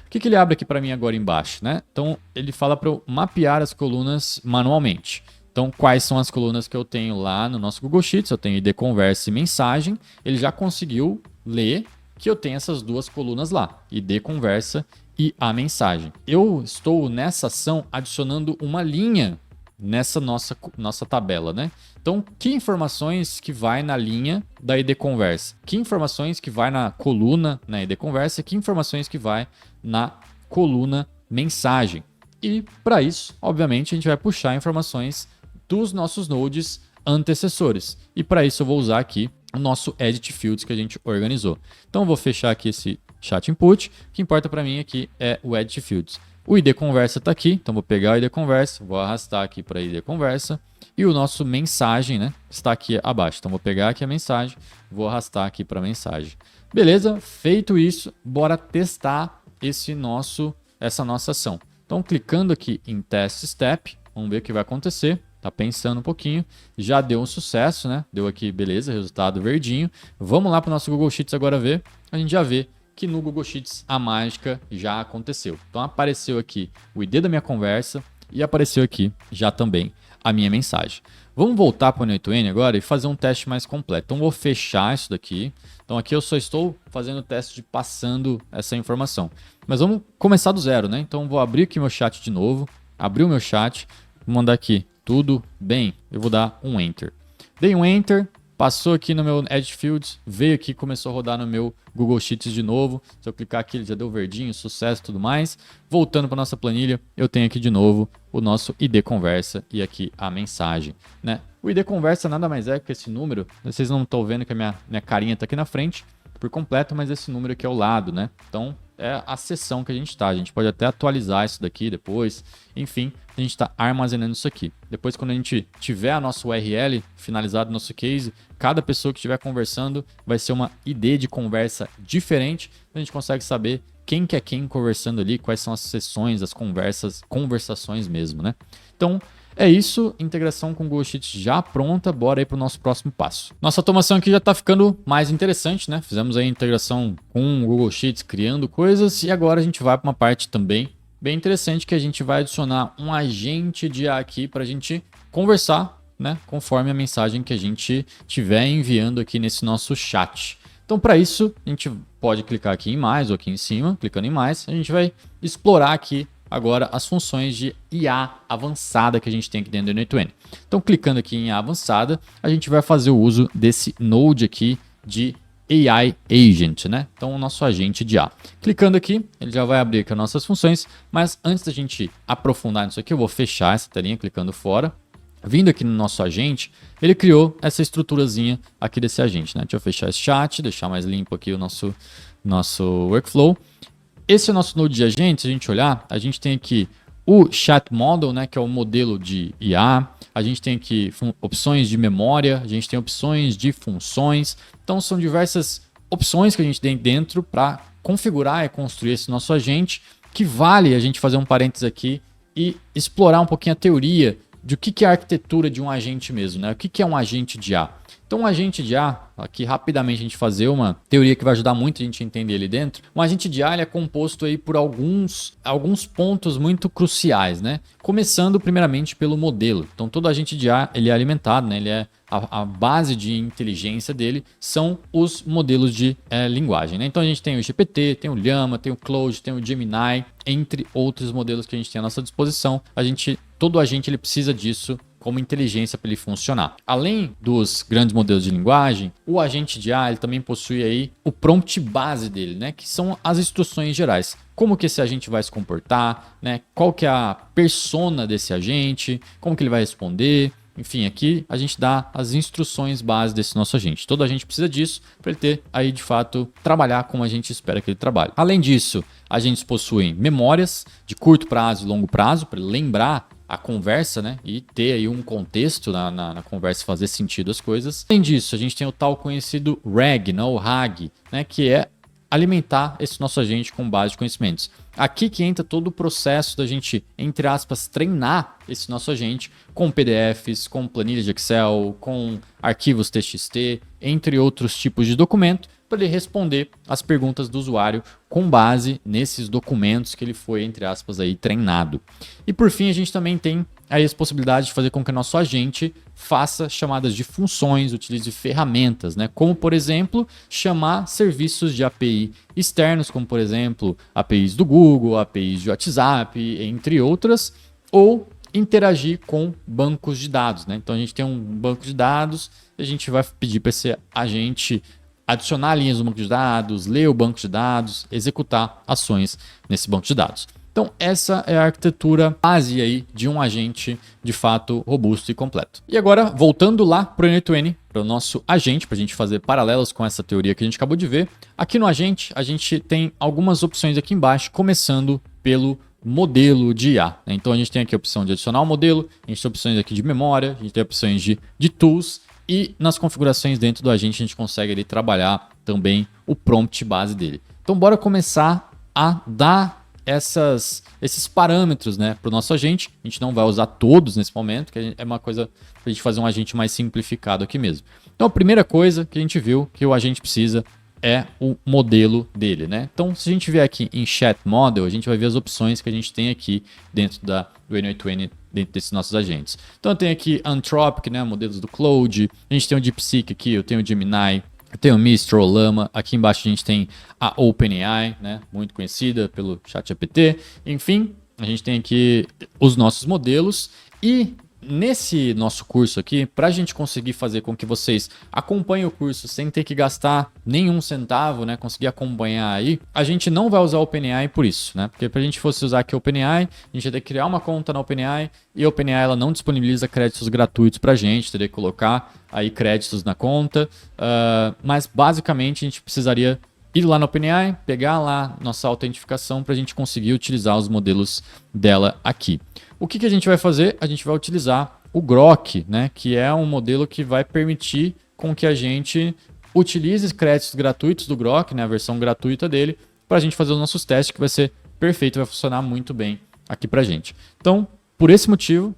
O que ele abre aqui para mim agora embaixo, né? Então, ele fala para eu mapear as colunas manualmente. Então, quais são as colunas que eu tenho lá no nosso Google Sheets? Eu tenho ID conversa e mensagem. Ele já conseguiu ler que eu tenho essas duas colunas lá, ID conversa e a mensagem. Eu estou nessa ação adicionando uma linha nessa nossa tabela, né? Então, que informações que vai na linha da ID conversa? Que informações que vai na coluna na ID conversa? Que informações que vai na coluna mensagem? E para isso, obviamente, a gente vai puxar informações dos nossos nodes antecessores. E para isso eu vou usar aqui o nosso Edit Fields que a gente organizou. Então eu vou fechar aqui esse Chat Input. O que importa para mim aqui é o Edit Fields. O ID conversa está aqui, então vou pegar o ID conversa, vou arrastar aqui para ID conversa. E o nosso mensagem, né, está aqui abaixo. Então vou pegar aqui a mensagem, vou arrastar aqui para mensagem. Beleza? Feito isso, bora testar essa nossa ação. Então clicando aqui em Test Step, vamos ver o que vai acontecer. Tá pensando um pouquinho, já deu um sucesso, né? Deu aqui, beleza, resultado verdinho. Vamos lá para o nosso Google Sheets agora ver. A gente já vê que no Google Sheets a mágica já aconteceu. Então apareceu aqui o ID da minha conversa e apareceu aqui já também a minha mensagem. Vamos voltar para o N8N agora e fazer um teste mais completo. Então vou fechar isso daqui. Então aqui eu só estou fazendo o teste de passando essa informação. Mas vamos começar do zero, né? Então vou abrir aqui meu chat de novo. Abrir o meu chat, vou mandar aqui tudo bem. Eu vou dar um Enter. Dei um Enter. Passou aqui no meu Edge Fields, veio aqui, começou a rodar no meu Google Sheets de novo. Se eu clicar aqui, ele já deu verdinho, sucesso e tudo mais. Voltando para nossa planilha, eu tenho aqui de novo o nosso ID Conversa e aqui a mensagem, né? O ID Conversa nada mais é que esse número. Vocês não estão vendo que a minha carinha está aqui na frente por completo, mas esse número aqui ao lado, né? Então, é a seção que a gente está. A gente pode até atualizar isso daqui depois. Enfim, a gente está armazenando isso aqui. Depois, quando a gente tiver a nossa URL finalizado, nosso case, cada pessoa que estiver conversando vai ser uma ID de conversa diferente. A gente consegue saber quem que é quem conversando ali, quais são as sessões, as conversações mesmo, né? Então, é isso, integração com o Google Sheets já pronta, bora aí para o nosso próximo passo. Nossa automação aqui já está ficando mais interessante, né? Fizemos aí a integração com o Google Sheets, criando coisas, e agora a gente vai para uma parte também bem interessante que a gente vai adicionar um agente de IA aqui para a gente conversar, né? Conforme a mensagem que a gente estiver enviando aqui nesse nosso chat. Então, para isso, a gente pode clicar aqui em mais ou aqui em cima, clicando em mais, a gente vai explorar aqui agora as funções de IA avançada que a gente tem aqui dentro do N8N. Então, clicando aqui em IA avançada, a gente vai fazer o uso desse node aqui de AI Agent, né? Então, o nosso agente de IA. Clicando aqui, ele já vai abrir aqui as nossas funções, mas antes da gente aprofundar nisso aqui, eu vou fechar essa telinha clicando fora. Vindo aqui no nosso agente, ele criou essa estruturazinha aqui desse agente, né? Deixa eu fechar esse chat, deixar mais limpo aqui o nosso workflow. Esse é o nosso node de agente. Se a gente olhar, a gente tem aqui o Chat Model, né, que é o modelo de IA. A gente tem aqui opções de memória, a gente tem opções de funções. Então, são diversas opções que a gente tem dentro para configurar e construir esse nosso agente, que vale a gente fazer um parênteses aqui e explorar um pouquinho a teoria de o que é a arquitetura de um agente mesmo, né? O que é um agente de IA? Então, um agente de IA, aqui rapidamente a gente fazer uma teoria que vai ajudar muito a gente a entender ali dentro. Um agente de IA ele é composto aí por alguns pontos muito cruciais, né? Começando primeiramente pelo modelo. Então, todo agente de IA ele é alimentado, né? Ele é a base de inteligência dele são os modelos de linguagem, né? Então, a gente tem o GPT, tem o Llama, tem o Claude, tem o Gemini, entre outros modelos que a gente tem à nossa disposição. Todo agente ele precisa disso como inteligência para ele funcionar. Além dos grandes modelos de linguagem, o agente de IA ele também possui aí o prompt base dele, né? Que são as instruções gerais. Como que esse agente vai se comportar, né? Qual que é a persona desse agente, como que ele vai responder. Enfim, aqui a gente dá as instruções base desse nosso agente. Todo agente precisa disso para ele ter aí de fato trabalhar como a gente espera que ele trabalhe. Além disso, agentes possuem memórias de curto prazo e longo prazo para lembrar a conversa, né? E ter aí um contexto na conversa, fazer sentido as coisas. Além disso, a gente tem o tal conhecido RAG, né? O RAG, né? Que é alimentar esse nosso agente com base de conhecimentos. Aqui que entra todo o processo da gente, entre aspas, treinar esse nosso agente com PDFs, com planilhas de Excel, com arquivos TXT, entre outros tipos de documento, para ele responder as perguntas do usuário com base nesses documentos que ele foi, entre aspas, aí, treinado. E por fim, a gente também tem aí as possibilidades de fazer com que o nosso agente faça chamadas de funções, utilize ferramentas, né? Como, por exemplo, chamar serviços de API externos, como, por exemplo, APIs do Google, APIs de WhatsApp, entre outras, ou interagir com bancos de dados, né? Então, a gente tem um banco de dados e a gente vai pedir para esse agente adicionar linhas no banco de dados, ler o banco de dados, executar ações nesse banco de dados. Então, essa é a arquitetura base aí de um agente de fato robusto e completo. E agora, voltando lá para o N8N, para o nosso agente, para a gente fazer paralelos com essa teoria que a gente acabou de ver. Aqui no agente, a gente tem algumas opções aqui embaixo, começando pelo modelo de IA, né? Então a gente tem aqui a opção de adicionar um modelo, a gente tem opções aqui de memória, a gente tem opções de tools e nas configurações dentro do agente a gente consegue ali trabalhar também o prompt base dele. Então bora começar a dar esses parâmetros, né, para o nosso agente. A gente não vai usar todos nesse momento, que é uma coisa para a gente fazer um agente mais simplificado aqui mesmo. Então a primeira coisa que a gente viu que o agente precisa é o modelo dele, né? Então, se a gente vier aqui em Chat Model, a gente vai ver as opções que a gente tem aqui dentro do N8N, dentro desses nossos agentes. Então, eu tenho aqui Anthropic, né? Modelos do Claude. A gente tem o DeepSeek aqui, eu tenho o Gemini, eu tenho o Mistral, Llama. Aqui embaixo a gente tem a OpenAI, né? Muito conhecida pelo ChatGPT. Enfim, a gente tem aqui os nossos modelos e nesse nosso curso aqui, para a gente conseguir fazer com que vocês acompanhem o curso sem ter que gastar nenhum centavo, né, conseguir acompanhar aí, a gente não vai usar o OpenAI por isso, né? Porque para a gente fosse usar aqui o OpenAI, a gente ia ter que criar uma conta na OpenAI e a OpenAI ela não disponibiliza créditos gratuitos para a gente, teria que colocar aí créditos na conta, mas basicamente a gente precisaria ir lá no OpenAI, pegar lá nossa autentificação para a gente conseguir utilizar os modelos dela aqui. O que a gente vai fazer? A gente vai utilizar o Grok, né, que é um modelo que vai permitir com que a gente utilize créditos gratuitos do Grok, né, a versão gratuita dele, para a gente fazer os nossos testes, que vai ser perfeito, vai funcionar muito bem aqui para a gente. Então, por esse motivo,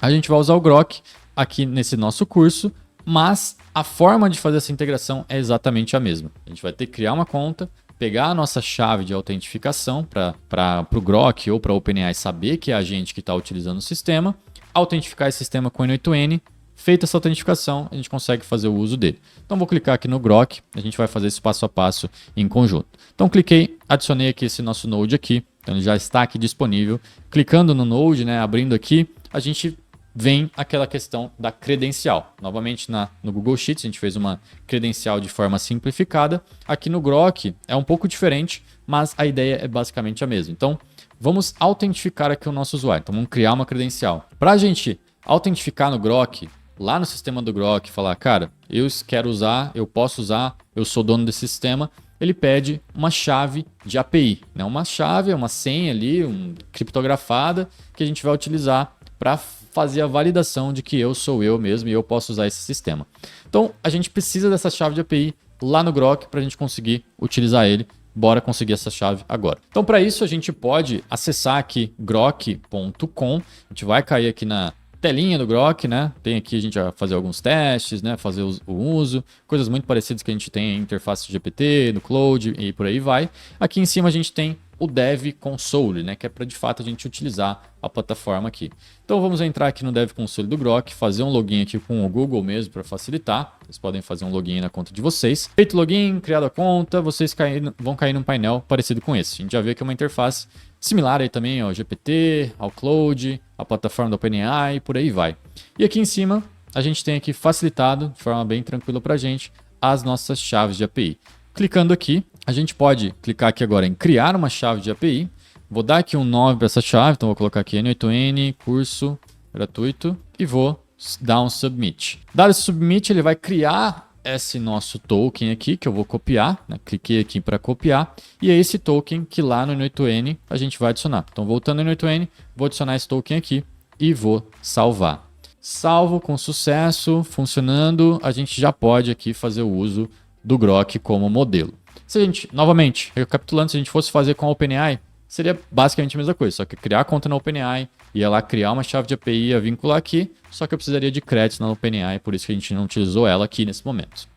a gente vai usar o Grok aqui nesse nosso curso, mas a forma de fazer essa integração é exatamente a mesma. A gente vai ter que criar uma conta, pegar a nossa chave de autentificação para o Grok ou para a OpenAI saber que é a gente que está utilizando o sistema, autentificar esse sistema com o N8N, feita essa autentificação, a gente consegue fazer o uso dele. Então vou clicar aqui no Grok, a gente vai fazer esse passo a passo em conjunto. Então cliquei, adicionei aqui esse nosso Node aqui, então ele já está aqui disponível. Clicando no Node, né, abrindo aqui, a gente vem aquela questão da credencial. Novamente no Google Sheets a gente fez uma credencial de forma simplificada. Aqui no Grok é um pouco diferente, mas a ideia é basicamente a mesma. Então vamos autentificar aqui o nosso usuário. Então vamos criar uma credencial. Para a gente autentificar no Grok, lá no sistema do Grok, falar, cara, eu quero usar, eu posso usar, eu sou dono desse sistema, ele pede uma chave de API, né? Uma chave, uma senha ali, criptografada, que a gente vai utilizar para fazer a validação de que eu sou eu mesmo e eu posso usar esse sistema. Então, a gente precisa dessa chave de API lá no Grok para a gente conseguir utilizar ele. Bora conseguir essa chave agora. Então, para isso, a gente pode acessar aqui grok.com. A gente vai cair aqui na telinha do Grok, né? Tem aqui a gente vai fazer alguns testes, né? Fazer o uso, coisas muito parecidas que a gente tem em interface de GPT, no Cloud e por aí vai. Aqui em cima a gente tem o Dev Console, né, que é para de fato a gente utilizar a plataforma aqui. Então vamos entrar aqui no Dev Console do Grok, fazer um login aqui com o Google mesmo para facilitar. Vocês podem fazer um login na conta de vocês. Feito o login, criado a conta, vocês vão cair num painel parecido com esse. A gente já vê que é uma interface similar aí também ao GPT, ao Cloud, a plataforma da OpenAI e por aí vai. E aqui em cima a gente tem aqui facilitado de forma bem tranquila para a gente as nossas chaves de API. Clicando aqui, a gente pode clicar aqui agora em criar uma chave de API. Vou dar aqui um nome para essa chave, então vou colocar aqui N8N, curso gratuito e vou dar um submit. Dado esse submit, ele vai criar esse nosso token aqui, que eu vou copiar, né? Cliquei aqui para copiar, e é esse token que lá no N8N a gente vai adicionar. Então voltando no N8N, vou adicionar esse token aqui e vou salvar. Salvo com sucesso, funcionando, a gente já pode aqui fazer o uso do Grok como modelo. Se a gente, novamente, recapitulando, se a gente fosse fazer com a OpenAI, seria basicamente a mesma coisa, só que criar a conta na OpenAI, ia lá criar uma chave de API, ia vincular aqui, só que eu precisaria de créditos na OpenAI, por isso que a gente não utilizou ela aqui nesse momento.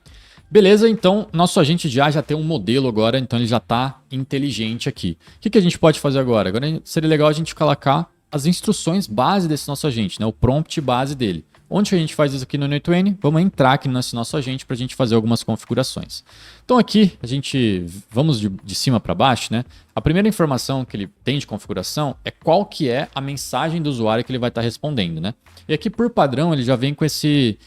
Beleza, então nosso agente já tem um modelo agora, então ele já está inteligente aqui. O que a gente pode fazer agora? Agora seria legal a gente colocar as instruções base desse nosso agente, né? O prompt base dele. Onde a gente faz isso aqui no N8N? Vamos entrar aqui nesse nosso agente para a gente fazer algumas configurações. Então aqui a gente, vamos de cima para baixo, né? A primeira informação que ele tem de configuração é qual que é a mensagem do usuário que ele vai estar respondendo, né? E aqui por padrão ele já vem com esse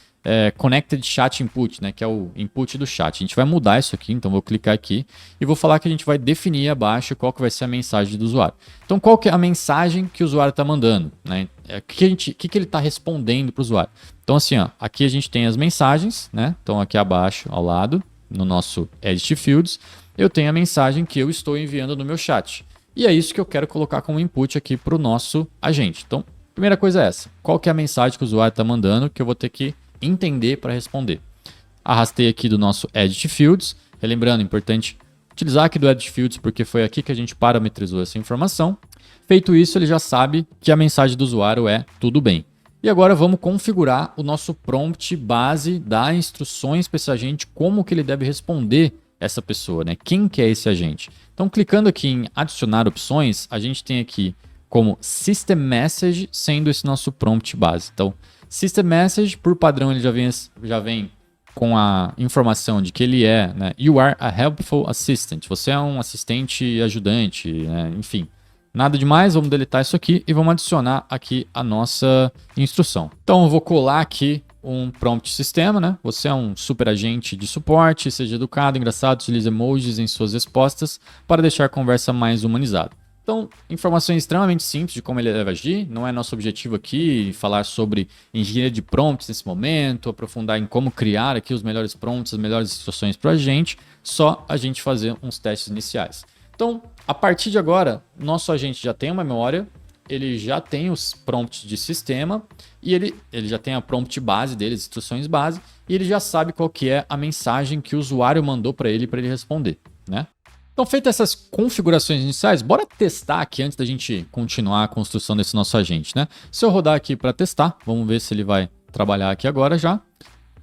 Connected Chat Input, né? Que é o input do chat. A gente vai mudar isso aqui, então vou clicar aqui e vou falar que a gente vai definir abaixo qual que vai ser a mensagem do usuário. Então qual que é a mensagem que o usuário está mandando, né? O que ele está respondendo para o usuário. Então assim, ó, aqui a gente tem as mensagens, né? Então aqui abaixo, ao lado, no nosso Edit Fields, eu tenho a mensagem que eu estou enviando no meu chat. E é isso que eu quero colocar como input aqui para o nosso agente. Então, primeira coisa é essa. Qual que é a mensagem que o usuário está mandando que eu vou ter que entender para responder? Arrastei aqui do nosso Edit Fields. Relembrando, importante utilizar aqui do Edit Fields porque foi aqui que a gente parametrizou essa informação. Feito isso, ele já sabe que a mensagem do usuário é tudo bem. E agora vamos configurar o nosso prompt base, dar instruções para esse agente, como que ele deve responder essa pessoa, né? Quem que é esse agente? Então, clicando aqui em adicionar opções, a gente tem aqui como System Message sendo esse nosso prompt base. Então, System Message, por padrão, ele já vem com a informação de que ele é, né? You are a helpful assistant. Você é um assistente ajudante, né? Enfim. Nada demais, vamos deletar isso aqui e vamos adicionar aqui a nossa instrução. Então eu vou colar aqui um prompt sistema, né? Você é um super agente de suporte, seja educado, engraçado, utilize emojis em suas respostas para deixar a conversa mais humanizada. Então, informações extremamente simples de como ele deve agir. Não é nosso objetivo aqui falar sobre engenharia de prompts nesse momento, aprofundar em como criar aqui os melhores prompts, as melhores instruções para a gente, só a gente fazer uns testes iniciais. Então, a partir de agora, nosso agente já tem uma memória, ele já tem os prompts de sistema e ele já tem a prompt base dele, as instruções base, e ele já sabe qual que é a mensagem que o usuário mandou para ele responder, né? Então, feitas essas configurações iniciais, bora testar aqui antes da gente continuar a construção desse nosso agente, né? Se eu rodar aqui para testar, vamos ver se ele vai trabalhar aqui agora já.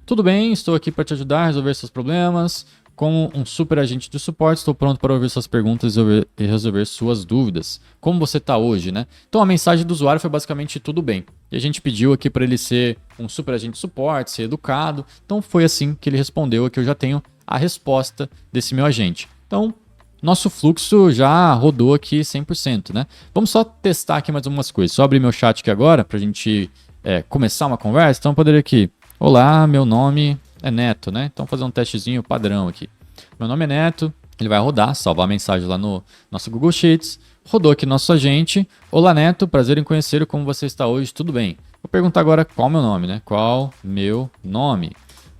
Tudo bem, estou aqui para te ajudar a resolver seus problemas. Como um super agente de suporte, estou pronto para ouvir suas perguntas e resolver suas dúvidas. Como você está hoje, né? Então a mensagem do usuário foi basicamente tudo bem. E a gente pediu aqui para ele ser um super agente de suporte, ser educado. Então foi assim que ele respondeu. Aqui eu já tenho a resposta desse meu agente. Então nosso fluxo já rodou aqui 100%, né? Vamos só testar aqui mais algumas coisas. Só abrir meu chat aqui agora para a gente começar uma conversa. Então eu poderia aqui, olá, meu nome é Neto, né? Então fazer um testezinho padrão aqui. Meu nome é Neto, ele vai rodar, salvar a mensagem lá no nosso Google Sheets. Rodou aqui nosso agente. Olá Neto, prazer em conhecer, como você está hoje, tudo bem? Vou perguntar agora qual o meu nome, né? Qual meu nome?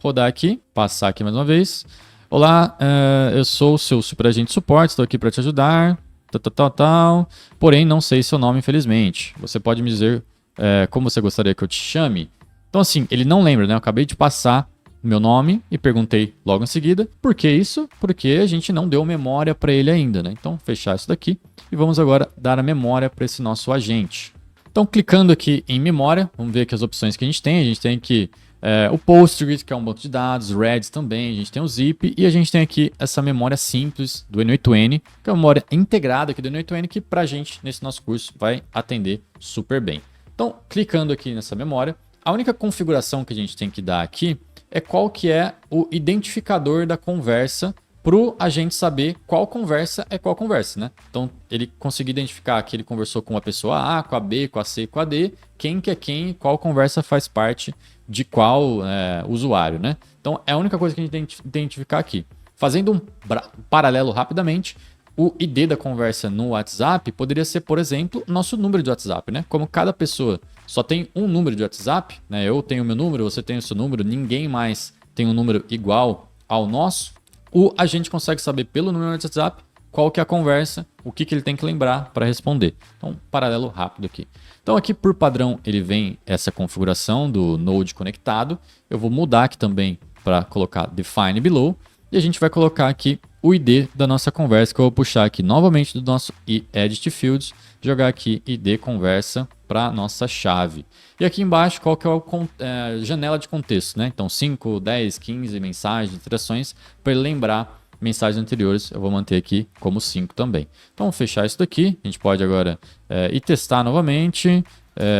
Rodar aqui, passar aqui mais uma vez. Olá, eu sou o seu super agente de suporte, estou aqui para te ajudar, tal. Porém, não sei seu nome, infelizmente. Você pode me dizer como você gostaria que eu te chame? Então assim, ele não lembra, né? Eu acabei de passar meu nome e perguntei logo em seguida. Por que isso? Porque a gente não deu memória para ele ainda, né? Então, fechar isso daqui e vamos agora dar a memória para esse nosso agente. Então, clicando aqui em memória, vamos ver aqui as opções que a gente tem. A gente tem aqui o Postgres, que é um banco de dados, Redis também, a gente tem o Zip e a gente tem aqui essa memória simples do N8N, que é uma memória integrada aqui do N8N que para a gente, nesse nosso curso, vai atender super bem. Então, clicando aqui nessa memória, a única configuração que a gente tem que dar aqui é qual que é o identificador da conversa para o agente saber qual conversa é qual conversa, né? Então, ele conseguir identificar que ele conversou com a pessoa A, com a B, com a C, com a D, quem que é quem, qual conversa faz parte de qual usuário, né? Então, é a única coisa que a gente tem que identificar aqui. Fazendo um paralelo rapidamente, o ID da conversa no WhatsApp poderia ser, por exemplo, nosso número de WhatsApp, né? Como cada pessoa só tem um número de WhatsApp, né? Eu tenho o meu número, você tem o seu número, ninguém mais tem um número igual ao nosso. A gente consegue saber pelo número de WhatsApp qual que é a conversa, o que ele tem que lembrar para responder. Então, paralelo rápido aqui. Então, aqui por padrão, ele vem essa configuração do Node conectado. Eu vou mudar aqui também para colocar Define Below. E a gente vai colocar aqui o ID da nossa conversa, que eu vou puxar aqui novamente do nosso Edit Fields, jogar aqui ID conversa para nossa chave. E aqui embaixo, qual que é a janela de contexto, né? Então, 5, 10, 15 mensagens, interações, para ele lembrar mensagens anteriores, eu vou manter aqui como 5 também. Então, vou fechar isso daqui. A gente pode agora ir testar novamente.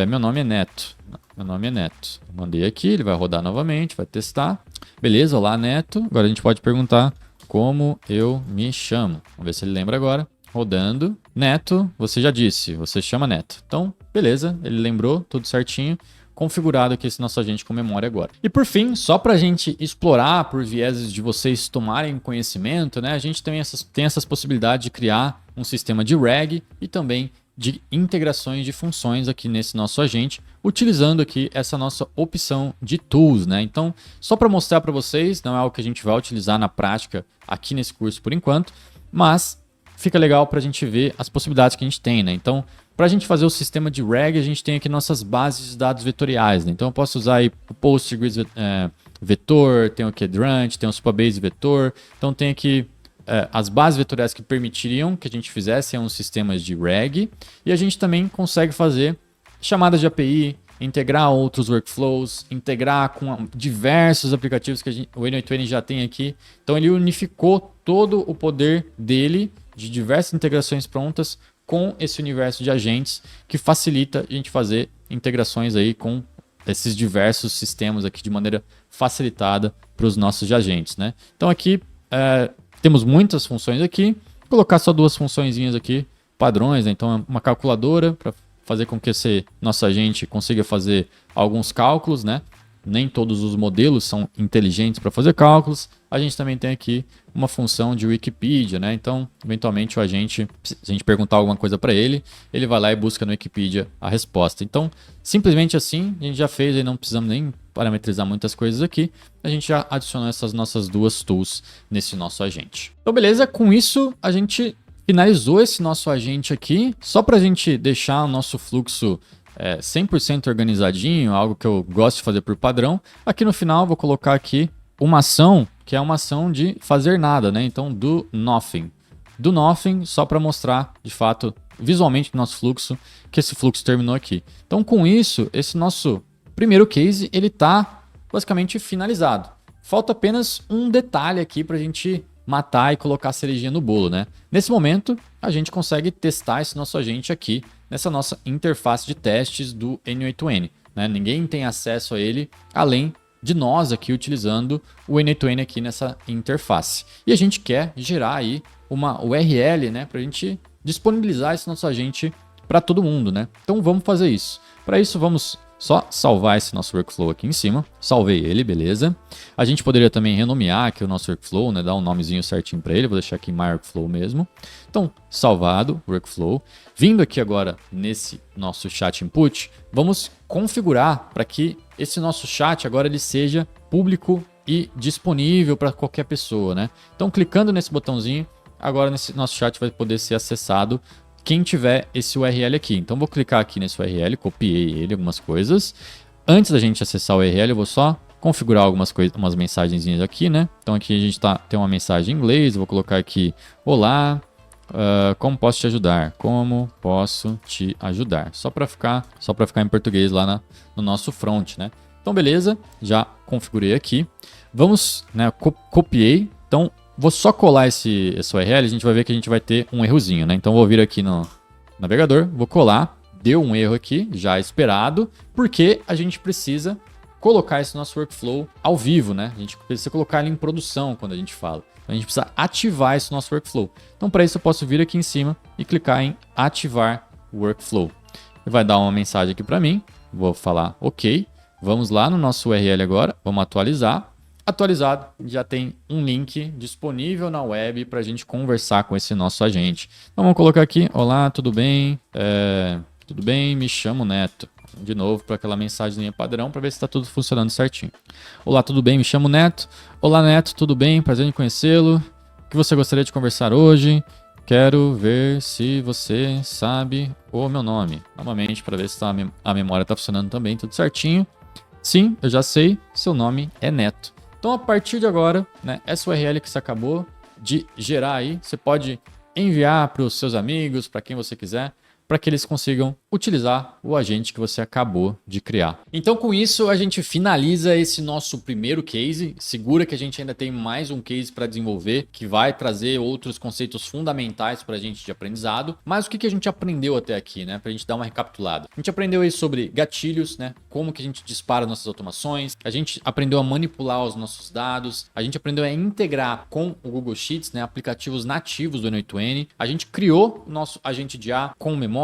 Meu nome é Neto. Meu nome é Neto. Mandei aqui, ele vai rodar novamente, vai testar. Beleza, olá Neto. Agora a gente pode perguntar como eu me chamo. Vamos ver se ele lembra agora. Rodando. Neto, você já disse, você chama Neto. Então, beleza, ele lembrou, tudo certinho. Configurado aqui esse nosso agente com memória agora. E por fim, só para a gente explorar por vieses de vocês tomarem conhecimento, né? A gente tem essas possibilidades de criar um sistema de RAG e também de integrações de funções aqui nesse nosso agente, utilizando aqui essa nossa opção de tools, né? Então, só para mostrar para vocês, não é algo que a gente vai utilizar na prática aqui nesse curso por enquanto, mas fica legal para a gente ver as possibilidades que a gente tem, né? Então, para a gente fazer o sistema de RAG, a gente tem aqui nossas bases de dados vetoriais, né? Então, eu posso usar aí o Postgres vetor, tem o Quadrant, tem o Supabase vetor. Então, tem aqui as bases vetoriais que permitiriam que a gente fizesse uns sistemas de RAG. E a gente também consegue fazer chamadas de API, integrar outros workflows, integrar com diversos aplicativos que o N8N já tem aqui. Então ele unificou todo o poder dele de diversas integrações prontas com esse universo de agentes que facilita a gente fazer integrações aí com esses diversos sistemas aqui de maneira facilitada para os nossos agentes, né? Então aqui temos muitas funções aqui. Vou colocar só duas funçõezinhas aqui, padrões, né? Então uma calculadora para fazer com que esse nosso agente consiga fazer alguns cálculos, né? Nem todos os modelos são inteligentes para fazer cálculos. A gente também tem aqui uma função de Wikipedia, né? Então, eventualmente o agente, se a gente perguntar alguma coisa para ele, ele vai lá e busca no Wikipedia a resposta. Então, simplesmente assim, a gente já fez e não precisamos nem parametrizar muitas coisas aqui. A gente já adicionou essas nossas duas tools nesse nosso agente. Então, beleza? Com isso, a gente finalizou esse nosso agente aqui, só para a gente deixar o nosso fluxo 100% organizadinho, algo que eu gosto de fazer por padrão. Aqui no final vou colocar aqui uma ação, que é uma ação de fazer nada, né? Então, do nothing. Do nothing, só para mostrar, de fato, visualmente no nosso fluxo, que esse fluxo terminou aqui. Então, com isso, esse nosso primeiro case, ele está basicamente finalizado. Falta apenas um detalhe aqui para a gente matar e colocar a cerejinha no bolo, né? Nesse momento, a gente consegue testar esse nosso agente aqui nessa nossa interface de testes do N8N, né? Ninguém tem acesso a ele além de nós aqui utilizando o N8N aqui nessa interface. E a gente quer gerar aí uma URL, né, para a gente disponibilizar esse nosso agente para todo mundo, né? Então vamos fazer isso. Para isso vamos só salvar esse nosso workflow aqui em cima. Salvei ele, beleza. A gente poderia também renomear aqui o nosso workflow, né? Dar um nomezinho certinho para ele. Vou deixar aqui My Workflow mesmo. Então, salvado, workflow. Vindo aqui agora nesse nosso chat input, vamos configurar para que esse nosso chat agora ele seja público e disponível para qualquer pessoa, né? Então, clicando nesse botãozinho, agora nesse nosso chat vai poder ser acessado quem tiver esse URL aqui. Então, vou clicar aqui nesse URL, copiei ele, algumas coisas. Antes da gente acessar o URL, eu vou só configurar algumas coisas, umas mensagenzinhas aqui, né? Então, aqui a gente tem uma mensagem em inglês, eu vou colocar aqui, olá, como posso te ajudar? Como posso te ajudar? Só para ficar em português lá no nosso front, né? Então, beleza, já configurei aqui. Vamos, né, copiei. Então, vou só colar esse URL, a gente vai ver que a gente vai ter um errozinho, né? Então vou vir aqui no navegador, vou colar, deu um erro aqui, já esperado, porque a gente precisa colocar esse nosso workflow ao vivo, né? A gente precisa colocar ele em produção quando a gente fala. Então a gente precisa ativar esse nosso workflow. Então para isso eu posso vir aqui em cima e clicar em ativar workflow. Ele vai dar uma mensagem aqui para mim, vou falar ok. Vamos lá no nosso URL agora, vamos atualizar. Atualizado, já tem um link disponível na web para a gente conversar com esse nosso agente. Então vamos colocar aqui, olá, tudo bem? Tudo bem, me chamo Neto. De novo para aquela mensagem padrão para ver se está tudo funcionando certinho. Olá, tudo bem? Me chamo Neto. Olá, Neto, tudo bem? Prazer em conhecê-lo. O que você gostaria de conversar hoje? Quero ver se você sabe o meu nome. Novamente, para ver se a memória está funcionando também, tudo certinho. Sim, eu já sei, seu nome é Neto. Então, a partir de agora, né, essa URL que você acabou de gerar aí, você pode enviar para os seus amigos, para quem você quiser, para que eles consigam utilizar o agente que você acabou de criar. Então, com isso, a gente finaliza esse nosso primeiro case. Segura que a gente ainda tem mais um case para desenvolver, que vai trazer outros conceitos fundamentais para a gente de aprendizado. Mas o que a gente aprendeu até aqui, né? Para a gente dar uma recapitulada. A gente aprendeu aí sobre gatilhos, né? Como que a gente dispara nossas automações. A gente aprendeu a manipular os nossos dados. A gente aprendeu a integrar com o Google Sheets, né? Aplicativos nativos do N8N. A gente criou o nosso agente de IA com memória,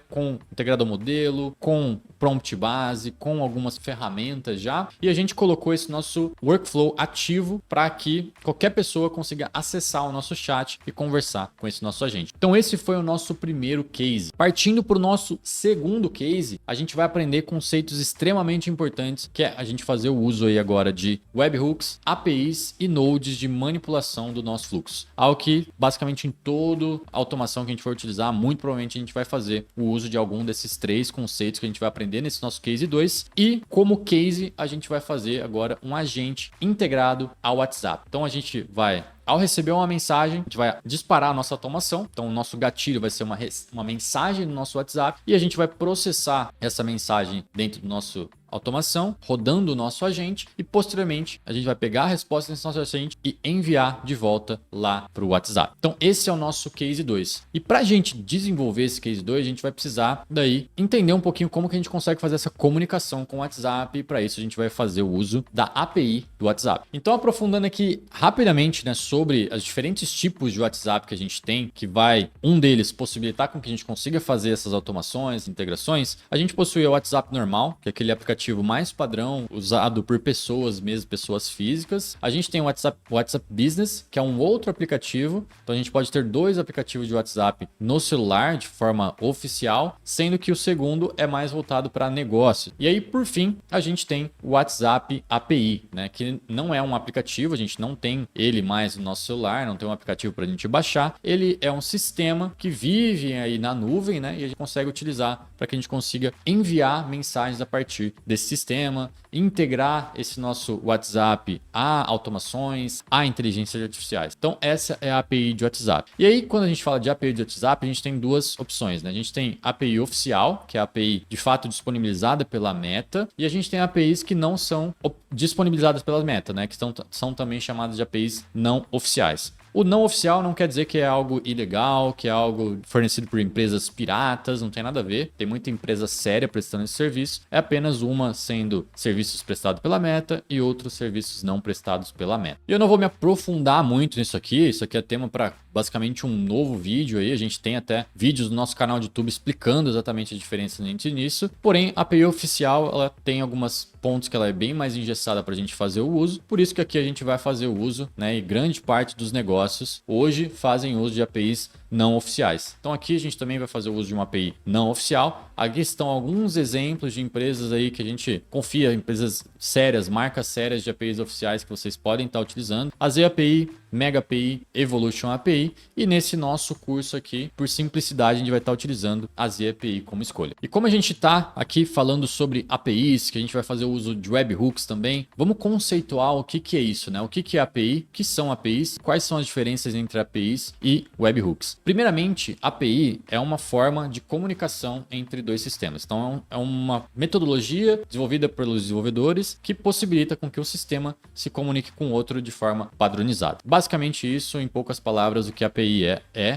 com integrador modelo, com prompt base, com algumas ferramentas já, e a gente colocou esse nosso workflow ativo para que qualquer pessoa consiga acessar o nosso chat e conversar com esse nosso agente. Então esse foi o nosso primeiro case. Partindo para o nosso segundo case, a gente vai aprender conceitos extremamente importantes, que é a gente fazer o uso aí agora de webhooks, APIs e nodes de manipulação do nosso fluxo. Algo que basicamente em toda automação que a gente for utilizar, muito provavelmente a gente vai fazer o uso de algum desses três conceitos que a gente vai aprender nesse nosso case 2. E como case, a gente vai fazer agora um agente integrado ao WhatsApp. Então a gente vai, ao receber uma mensagem, a gente vai disparar a nossa automação. Então o nosso gatilho vai ser uma mensagem no nosso WhatsApp e a gente vai processar essa mensagem dentro do nosso automação, rodando o nosso agente, e posteriormente a gente vai pegar a resposta desse nosso agente e enviar de volta lá para o WhatsApp. Então esse é o nosso case 2. E para a gente desenvolver esse case 2, a gente vai precisar daí entender um pouquinho como que a gente consegue fazer essa comunicação com o WhatsApp, e para isso a gente vai fazer o uso da API do WhatsApp. Então aprofundando aqui rapidamente, né, sobre os diferentes tipos de WhatsApp que a gente tem, que vai um deles possibilitar com que a gente consiga fazer essas automações, integrações. A gente possui o WhatsApp normal, que é aquele aplicativo mais padrão, usado por pessoas mesmo, pessoas físicas. A gente tem o WhatsApp Business, que é um outro aplicativo. Então a gente pode ter dois aplicativos de WhatsApp no celular de forma oficial, sendo que o segundo é mais voltado para negócio. E aí, por fim, a gente tem o WhatsApp API, né, que não é um aplicativo, a gente não tem ele mais no nosso celular, não tem um aplicativo para a gente baixar. Ele é um sistema que vive aí na nuvem, né, e a gente consegue utilizar para que a gente consiga enviar mensagens a partir desse sistema, integrar esse nosso WhatsApp a automações, a inteligências artificiais. Então essa é a API de WhatsApp. E aí quando a gente fala de API de WhatsApp, a gente tem duas opções, né? A gente tem API oficial, que é a API de fato disponibilizada pela Meta, e a gente tem APIs que não são disponibilizadas pela Meta, né? Que são também chamadas de APIs não oficiais. O não oficial não quer dizer que é algo ilegal, que é algo fornecido por empresas piratas, não tem nada a ver. Tem muita empresa séria prestando esse serviço. É apenas uma sendo serviços prestados pela Meta e outros serviços não prestados pela Meta. E eu não vou me aprofundar muito nisso aqui. Isso aqui é tema para basicamente um novo vídeo aí. A gente tem até vídeos no nosso canal de YouTube explicando exatamente a diferença entre nisso. Porém, a API oficial, ela tem algumas pontos que ela é bem mais engessada para a gente fazer o uso. Por isso que aqui a gente vai fazer o uso, né? E grande parte dos negócios hoje fazem uso de APIs não oficiais. Então aqui a gente também vai fazer o uso de uma API não oficial. Aqui estão alguns exemplos de empresas aí que a gente confia, empresas sérias, marcas sérias de APIs oficiais que vocês podem estar utilizando. A Z API, Mega API, Evolution API, e nesse nosso curso aqui, por simplicidade, a gente vai estar utilizando a Z API como escolha. E como a gente está aqui falando sobre APIs, que a gente vai fazer o uso de webhooks também, vamos conceituar o que é isso, né? O que é API, o que são APIs, quais são as diferenças entre APIs e webhooks. Primeiramente, API é uma forma de comunicação entre dois sistemas. Então é uma metodologia desenvolvida pelos desenvolvedores que possibilita com que o sistema se comunique com o outro de forma padronizada. Basicamente isso, em poucas palavras, o que a API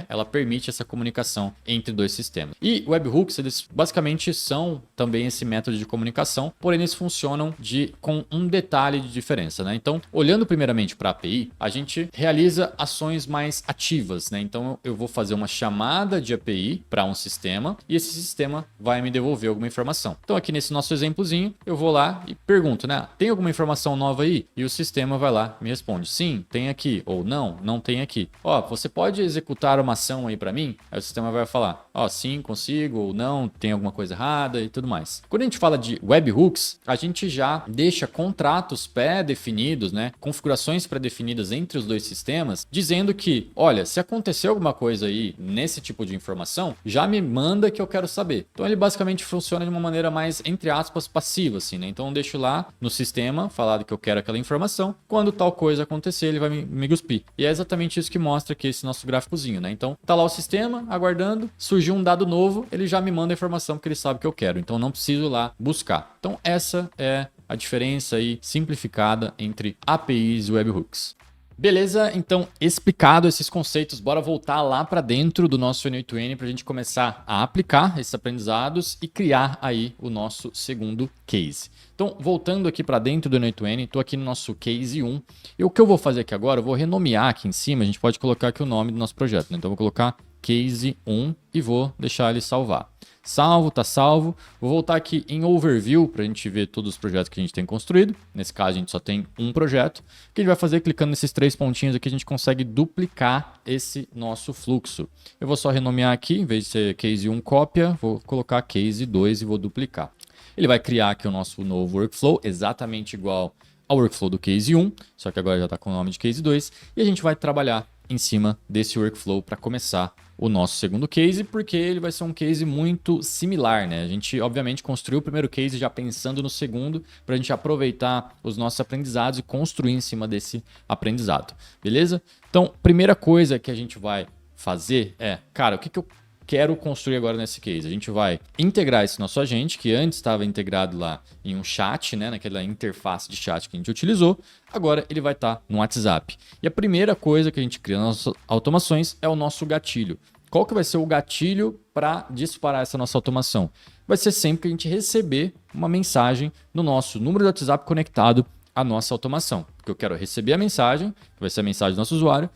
ela permite essa comunicação entre dois sistemas. E webhooks, eles basicamente são também esse método de comunicação, porém eles funcionam com um detalhe de diferença, né? Então, olhando primeiramente para a API, a gente realiza ações mais ativas, né? Então eu vou fazer uma chamada de API para um sistema e esse sistema vai me devolver alguma informação. Então aqui nesse nosso exemplozinho, eu vou lá e pergunto, né? Tem alguma informação nova aí? E o sistema vai lá e me responde, sim, tem aqui, ou não, não tem aqui. Ó, você pode executar uma ação aí para mim? Aí o sistema vai falar, ó, sim, consigo, ou não, tem alguma coisa errada e tudo mais. Quando a gente fala de webhooks, a gente já deixa contratos pré-definidos, né? Configurações pré-definidas entre os dois sistemas, dizendo que, olha, se acontecer alguma coisa aí nesse tipo de informação, já me manda que eu quero saber. Então ele basicamente funciona de uma maneira mais, entre aspas, passiva, assim, né? Então eu deixo lá no sistema falado que eu quero aquela informação, quando tal coisa acontecer, ele vai me cuspir. E é exatamente isso que mostra aqui esse nosso gráficozinho, né? Então tá lá o sistema aguardando, surgiu um dado novo, ele já me manda a informação que ele sabe que eu quero, então não preciso ir lá buscar. Então essa é a diferença aí simplificada entre APIs e webhooks. Beleza, então explicado esses conceitos, bora voltar lá para dentro do nosso N8N para a gente começar a aplicar esses aprendizados e criar aí o nosso segundo case. Então, voltando aqui para dentro do N8N, estou aqui no nosso case 1 e o que eu vou fazer aqui agora, eu vou renomear aqui em cima, a gente pode colocar aqui o nome do nosso projeto, né? Então eu vou colocar case 1 e vou deixar ele salvar. Salvo, tá salvo. Vou voltar aqui em Overview para a gente ver todos os projetos que a gente tem construído. Nesse caso, a gente só tem um projeto. O que a gente vai fazer, clicando nesses 3 pontinhos aqui, a gente consegue duplicar esse nosso fluxo. Eu vou só renomear aqui, em vez de ser case 1 cópia, vou colocar case 2 e vou duplicar. Ele vai criar aqui o nosso novo workflow, exatamente igual ao workflow do case 1, só que agora já está com o nome de case 2, e a gente vai trabalhar em cima desse workflow para começar o nosso segundo case, porque ele vai ser um case muito similar, né? A gente, obviamente, construiu o primeiro case já pensando no segundo, para a gente aproveitar os nossos aprendizados e construir em cima desse aprendizado, beleza? Então, primeira coisa que a gente vai fazer é, cara, o que eu quero construir agora nesse case? A gente vai integrar esse nosso agente, que antes estava integrado lá em um chat, né, naquela interface de chat que a gente utilizou, agora ele vai estar no WhatsApp. E a primeira coisa que a gente cria nas nossas automações é o nosso gatilho. Qual que vai ser o gatilho para disparar essa nossa automação? Vai ser sempre que a gente receber uma mensagem no nosso número de WhatsApp conectado à nossa automação. Porque eu quero receber a mensagem, que vai ser a mensagem do nosso usuário,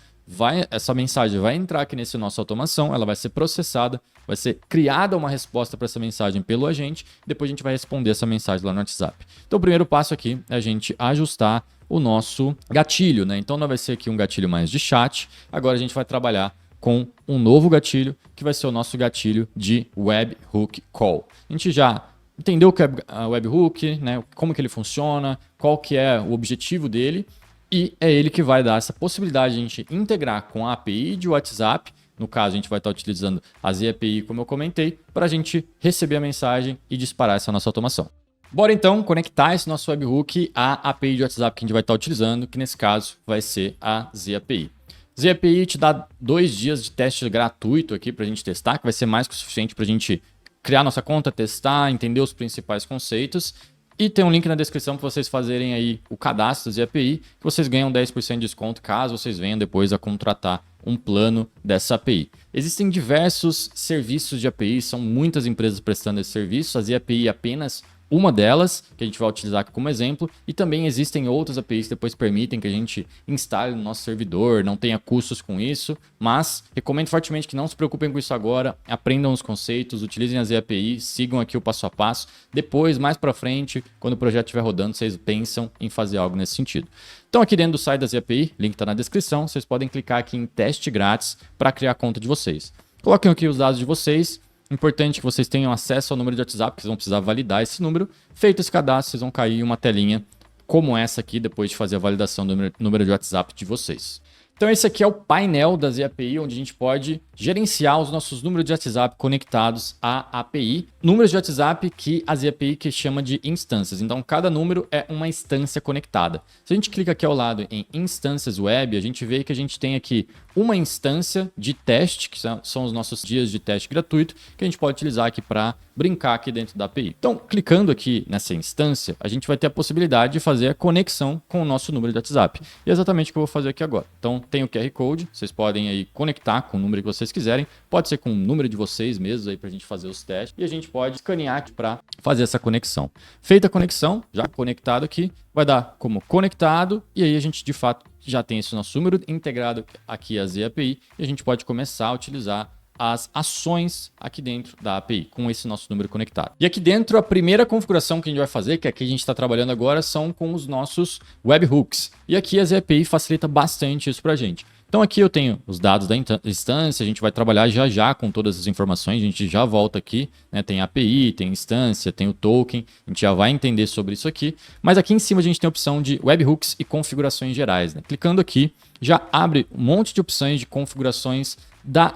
essa mensagem vai entrar aqui nesse nossa automação, ela vai ser processada, vai ser criada uma resposta para essa mensagem pelo agente, depois a gente vai responder essa mensagem lá no WhatsApp. Então o primeiro passo aqui é a gente ajustar o nosso gatilho, né? Então não vai ser aqui um gatilho mais de chat, agora a gente vai trabalhar com um novo gatilho, que vai ser o nosso gatilho de Webhook Call. A gente já entendeu o que é a Webhook, né? Como que ele funciona, qual que é o objetivo dele, e é ele que vai dar essa possibilidade de a gente integrar com a API de WhatsApp. No caso, a gente vai estar utilizando a ZAPI, como eu comentei, para a gente receber a mensagem e disparar essa nossa automação. Bora então conectar esse nosso webhook à API de WhatsApp que a gente vai estar utilizando, que nesse caso vai ser a ZAPI. ZAPI te dá 2 dias de teste gratuito aqui para a gente testar, que vai ser mais que o suficiente para a gente criar nossa conta, testar, entender os principais conceitos. E tem um link na descrição para vocês fazerem aí o cadastro da API, que vocês ganham 10% de desconto caso vocês venham depois a contratar um plano dessa API. Existem diversos serviços de API, são muitas empresas prestando esse serviço, a ZAPI é apenas uma delas, que a gente vai utilizar aqui como exemplo, e também existem outras APIs que depois permitem que a gente instale no nosso servidor, não tenha custos com isso, mas recomendo fortemente que não se preocupem com isso agora, aprendam os conceitos, utilizem as APIs, sigam aqui o passo a passo, depois, mais para frente, quando o projeto estiver rodando, vocês pensam em fazer algo nesse sentido. Então aqui dentro do site da ZAPI, link está na descrição, vocês podem clicar aqui em teste grátis para criar a conta de vocês. Coloquem aqui os dados de vocês. Importante que vocês tenham acesso ao número de WhatsApp, que vocês vão precisar validar esse número. Feito esse cadastro, vocês vão cair em uma telinha como essa aqui, depois de fazer a validação do número de WhatsApp de vocês. Então esse aqui é o painel da ZAPI, onde a gente pode gerenciar os nossos números de WhatsApp conectados à API. Números de WhatsApp que a ZAPI que chama de instâncias. Então cada número é uma instância conectada. Se a gente clica aqui ao lado em instâncias web, a gente vê que a gente tem aqui uma instância de teste, que são os nossos dias de teste gratuito, que a gente pode utilizar aqui para brincar aqui dentro da API. Então, clicando aqui nessa instância, a gente vai ter a possibilidade de fazer a conexão com o nosso número de WhatsApp. E é exatamente o que eu vou fazer aqui agora. Então, tem o QR Code, vocês podem aí conectar com o número que vocês quiserem, pode ser com o número de vocês mesmos aí para a gente fazer os testes, e a gente pode escanear aqui para fazer essa conexão. Feita a conexão, já conectado aqui, vai dar como conectado, e aí a gente de fato já tem esse nosso número integrado aqui a ZAPI, e a gente pode começar a utilizar as ações aqui dentro da API, com esse nosso número conectado. E aqui dentro, a primeira configuração que a gente vai fazer, que aqui a gente está trabalhando agora, são com os nossos webhooks. E aqui a ZAPI facilita bastante isso para a gente. Então aqui eu tenho os dados da instância, a gente vai trabalhar já com todas as informações, a gente já volta aqui, né? Tem API, tem instância, tem o token, a gente já vai entender sobre isso aqui. Mas aqui em cima a gente tem a opção de webhooks e configurações gerais, né? Clicando aqui, já abre um monte de opções de configurações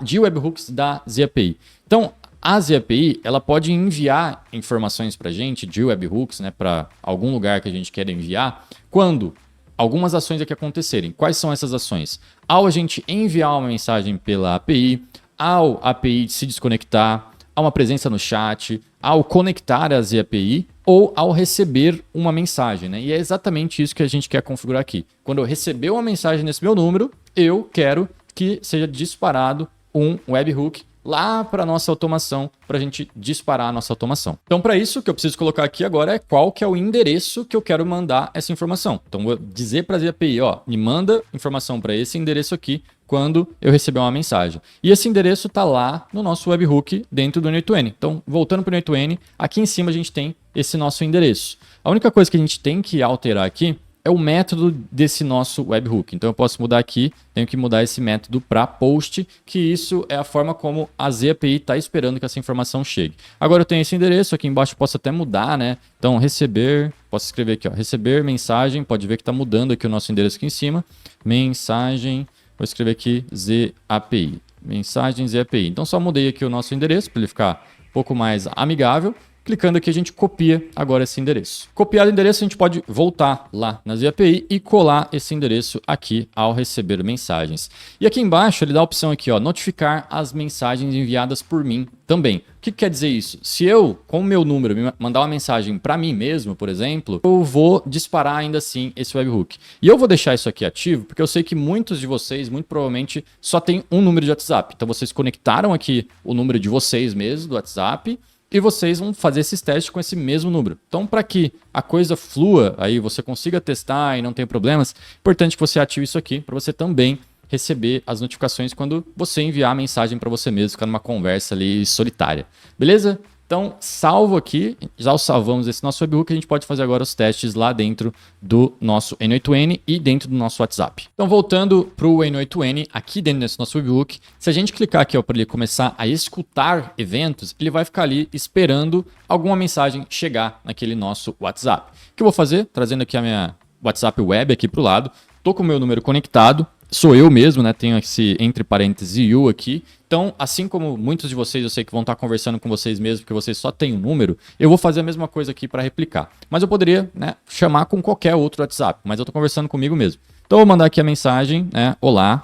de webhooks da ZAPI. Então, a ZAPI, ela pode enviar informações para a gente de webhooks, né, para algum lugar que a gente quer enviar, quando algumas ações aqui acontecerem. Quais são essas ações? Ao a gente enviar uma mensagem pela API, ao API se desconectar, a uma presença no chat, ao conectar a ZAPI ou ao receber uma mensagem, né? E é exatamente isso que a gente quer configurar aqui. Quando eu receber uma mensagem nesse meu número, eu quero que seja disparado um webhook lá para a nossa automação, para a gente disparar a nossa automação. Então, para isso, o que eu preciso colocar aqui agora é qual que é o endereço que eu quero mandar essa informação. Então, vou dizer para a ZAPI, ó, me manda informação para esse endereço aqui, quando eu receber uma mensagem. E esse endereço está lá no nosso webhook dentro do N8N. Então, voltando para o N8N, aqui em cima a gente tem esse nosso endereço. A única coisa que a gente tem que alterar aqui é o método desse nosso webhook. Então eu posso mudar aqui, tenho que mudar esse método para post, que isso é a forma como a ZAPI está esperando que essa informação chegue. Agora eu tenho esse endereço, aqui embaixo eu posso até mudar, né? Então receber, posso escrever aqui, ó, receber mensagem, pode ver que está mudando aqui o nosso endereço aqui em cima. Mensagem, vou escrever aqui ZAPI, mensagem ZAPI. Então só mudei aqui o nosso endereço para ele ficar um pouco mais amigável. Clicando aqui, a gente copia agora esse endereço. Copiado o endereço, a gente pode voltar lá na ZAPI e colar esse endereço aqui ao receber mensagens. E aqui embaixo, ele dá a opção aqui, ó, notificar as mensagens enviadas por mim também. O que quer dizer isso? Se eu, com o meu número, mandar uma mensagem para mim mesmo, por exemplo, eu vou disparar ainda assim esse webhook. E eu vou deixar isso aqui ativo, porque eu sei que muitos de vocês, muito provavelmente, só tem um número de WhatsApp. Então, vocês conectaram aqui o número de vocês mesmo, do WhatsApp, e vocês vão fazer esses testes com esse mesmo número. Então, para que a coisa flua, aí você consiga testar e não tenha problemas, é importante que você ative isso aqui para você também receber as notificações quando você enviar a mensagem para você mesmo, ficar numa conversa ali solitária. Beleza? Então, salvo aqui, já salvamos esse nosso webhook, a gente pode fazer agora os testes lá dentro do nosso N8N e dentro do nosso WhatsApp. Então, voltando para o N8N, aqui dentro desse nosso webhook, se a gente clicar aqui para ele começar a escutar eventos, ele vai ficar ali esperando alguma mensagem chegar naquele nosso WhatsApp. O que eu vou fazer? Trazendo aqui a minha WhatsApp web aqui para o lado, estou com o meu número conectado, sou eu mesmo, né? Tenho esse entre parênteses you aqui. Então, assim como muitos de vocês, eu sei que vão estar conversando com vocês mesmo, porque vocês só têm um número, eu vou fazer a mesma coisa aqui para replicar. Mas eu poderia, né, chamar com qualquer outro WhatsApp, mas eu estou conversando comigo mesmo. Então, eu vou mandar aqui a mensagem, né? Olá.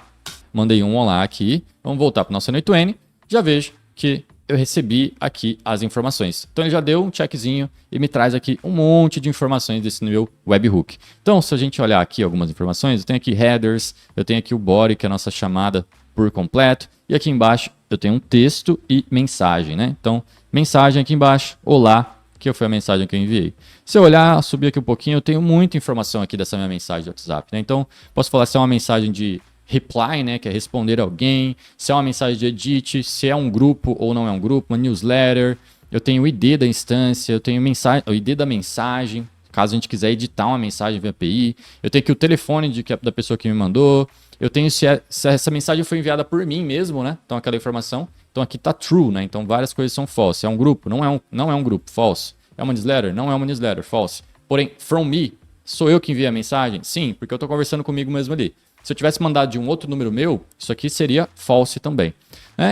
Mandei um olá aqui. Vamos voltar para o nosso N8N. Já vejo que eu recebi aqui as informações. Então ele já deu um checkzinho e me traz aqui um monte de informações desse meu webhook. Então se a gente olhar aqui algumas informações, eu tenho aqui headers, eu tenho aqui o body, que é a nossa chamada por completo, e aqui embaixo eu tenho um texto e mensagem, né? Então mensagem aqui embaixo, olá, que foi a mensagem que eu enviei. Se eu olhar, subir aqui um pouquinho, eu tenho muita informação aqui dessa minha mensagem de WhatsApp, né? Então posso falar se é uma mensagem de reply, né, que é responder alguém, se é uma mensagem de edit, se é um grupo ou não é um grupo, uma newsletter, eu tenho o ID da instância, eu tenho o ID da mensagem, caso a gente quiser editar uma mensagem via API, eu tenho aqui o telefone da pessoa que me mandou, eu tenho se essa mensagem foi enviada por mim mesmo, né, então aquela informação, então aqui tá true, né, então várias coisas são false, é um grupo, não é um grupo, false, é uma newsletter, não é uma newsletter, false, porém, from me, sou eu que enviei a mensagem? Sim, porque eu tô conversando comigo mesmo ali. Se eu tivesse mandado de um outro número meu, isso aqui seria false também.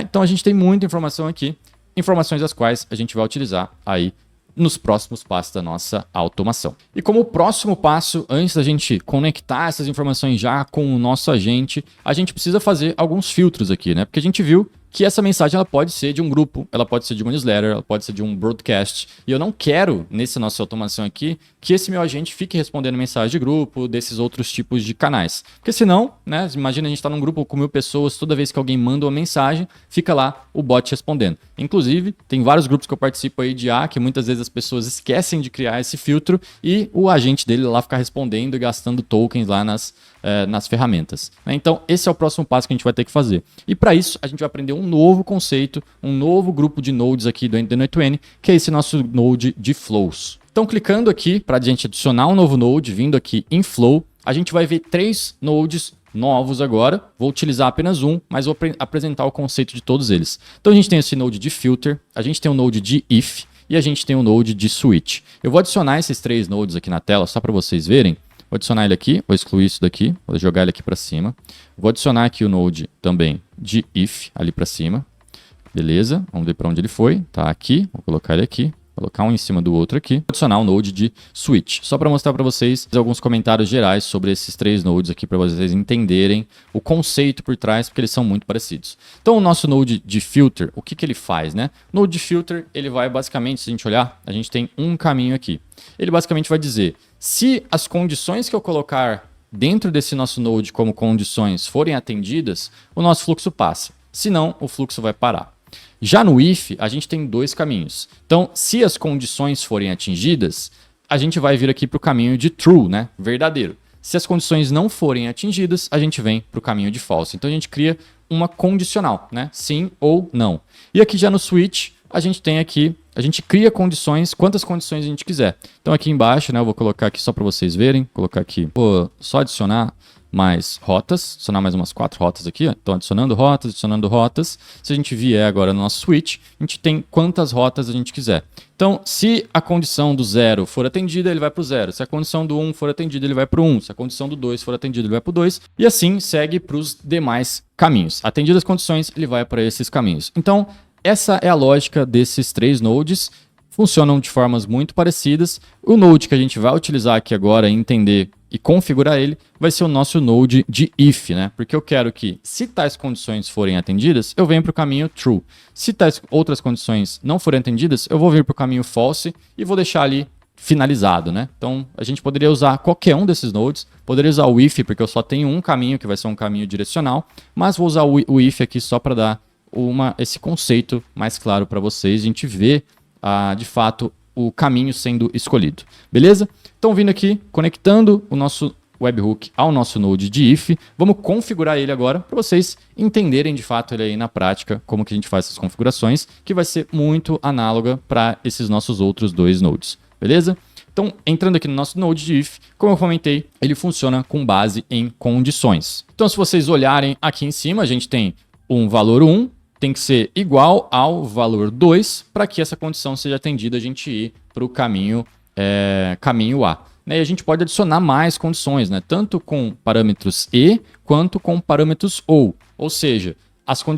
Então a gente tem muita informação aqui, informações as quais a gente vai utilizar aí nos próximos passos da nossa automação. E como próximo passo, antes da gente conectar essas informações já com o nosso agente, a gente precisa fazer alguns filtros aqui, né? Porque a gente viu que essa mensagem ela pode ser de um grupo, ela pode ser de uma newsletter, ela pode ser de um broadcast. E eu não quero, nessa nossa automação aqui, que esse meu agente fique respondendo mensagem de grupo, desses outros tipos de canais. Porque senão, né, imagina a gente estar num grupo com 1000 pessoas, toda vez que alguém manda uma mensagem, fica lá o bot respondendo. Inclusive, tem vários grupos que eu participo aí de IA, que muitas vezes as pessoas esquecem de criar esse filtro e o agente dele lá fica respondendo e gastando tokens lá nas ferramentas. Então, esse é o próximo passo que a gente vai ter que fazer. E para isso, a gente vai aprender um novo conceito, um novo grupo de nodes aqui do N8N, que é esse nosso node de flows. Então, clicando aqui para a gente adicionar um novo node, vindo aqui em flow, a gente vai ver 3 nodes novos agora. Vou utilizar apenas um, mas vou apresentar o conceito de todos eles. Então, a gente tem esse node de filter, a gente tem um node de if e a gente tem um node de switch. Eu vou adicionar esses 3 nodes aqui na tela só para vocês verem. Vou adicionar ele aqui, vou excluir isso daqui, vou jogar ele aqui para cima. Vou adicionar aqui o node também de if ali para cima. Beleza, vamos ver para onde ele foi. Tá aqui, vou colocar ele aqui. Colocar um em cima do outro aqui. Vou adicionar um node de switch. Só para mostrar para vocês alguns comentários gerais sobre esses 3 nodes aqui para vocês entenderem o conceito por trás, porque eles são muito parecidos. Então o nosso node de filter, o que ele faz, né? O node de filter, ele vai basicamente, se a gente olhar, a gente tem um caminho aqui. Ele basicamente vai dizer, se as condições que eu colocar dentro desse nosso node como condições forem atendidas, o nosso fluxo passa. Se não, o fluxo vai parar. Já no if, a gente tem 2 caminhos. Então, se as condições forem atingidas, a gente vai vir aqui para o caminho de true, né? Verdadeiro. Se as condições não forem atingidas, a gente vem para o caminho de false. Então a gente cria uma condicional, né? Sim ou não. E aqui já no switch, a gente tem aqui, a gente cria condições, quantas condições a gente quiser. Então aqui embaixo, né, eu vou colocar aqui só para vocês verem, colocar aqui, vou só adicionar mais rotas, adicionar mais umas 4 rotas aqui, ó. Então adicionando rotas. Se a gente vier agora no nosso switch, a gente tem quantas rotas a gente quiser. Então, se a condição do 0 for atendida, ele vai para o 0. Se a condição do 1 for atendida, ele vai para o 1. Se a condição do 2 for atendida, ele vai para o 2. E assim segue para os demais caminhos. Atendidas as condições, ele vai para esses caminhos. Então, essa é a lógica desses 3 nodes. Funcionam de formas muito parecidas. O node que a gente vai utilizar aqui agora, entender e configurar ele, vai ser o nosso node de if, né? Porque eu quero que, se tais condições forem atendidas, eu venho para o caminho true. Se tais outras condições não forem atendidas, eu vou vir para o caminho false e vou deixar ali finalizado, né? Então, a gente poderia usar qualquer um desses nodes, poderia usar o if, porque eu só tenho um caminho, que vai ser um caminho direcional, mas vou usar o if aqui só para dar esse conceito mais claro para vocês, a gente vê, de fato, o caminho sendo escolhido. Beleza? Então, vindo aqui, conectando o nosso webhook ao nosso node de if, vamos configurar ele agora para vocês entenderem de fato ele aí na prática, como que a gente faz essas configurações, que vai ser muito análoga para esses nossos outros 2 nodes. Beleza? Então, entrando aqui no nosso node de if, como eu comentei, ele funciona com base em condições. Então, se vocês olharem aqui em cima, a gente tem um valor 1, tem que ser igual ao valor 2 para que essa condição seja atendida, a gente ir para o caminho A. Né? E a gente pode adicionar mais condições, né? Tanto com parâmetros e quanto com parâmetros ou. Ou seja,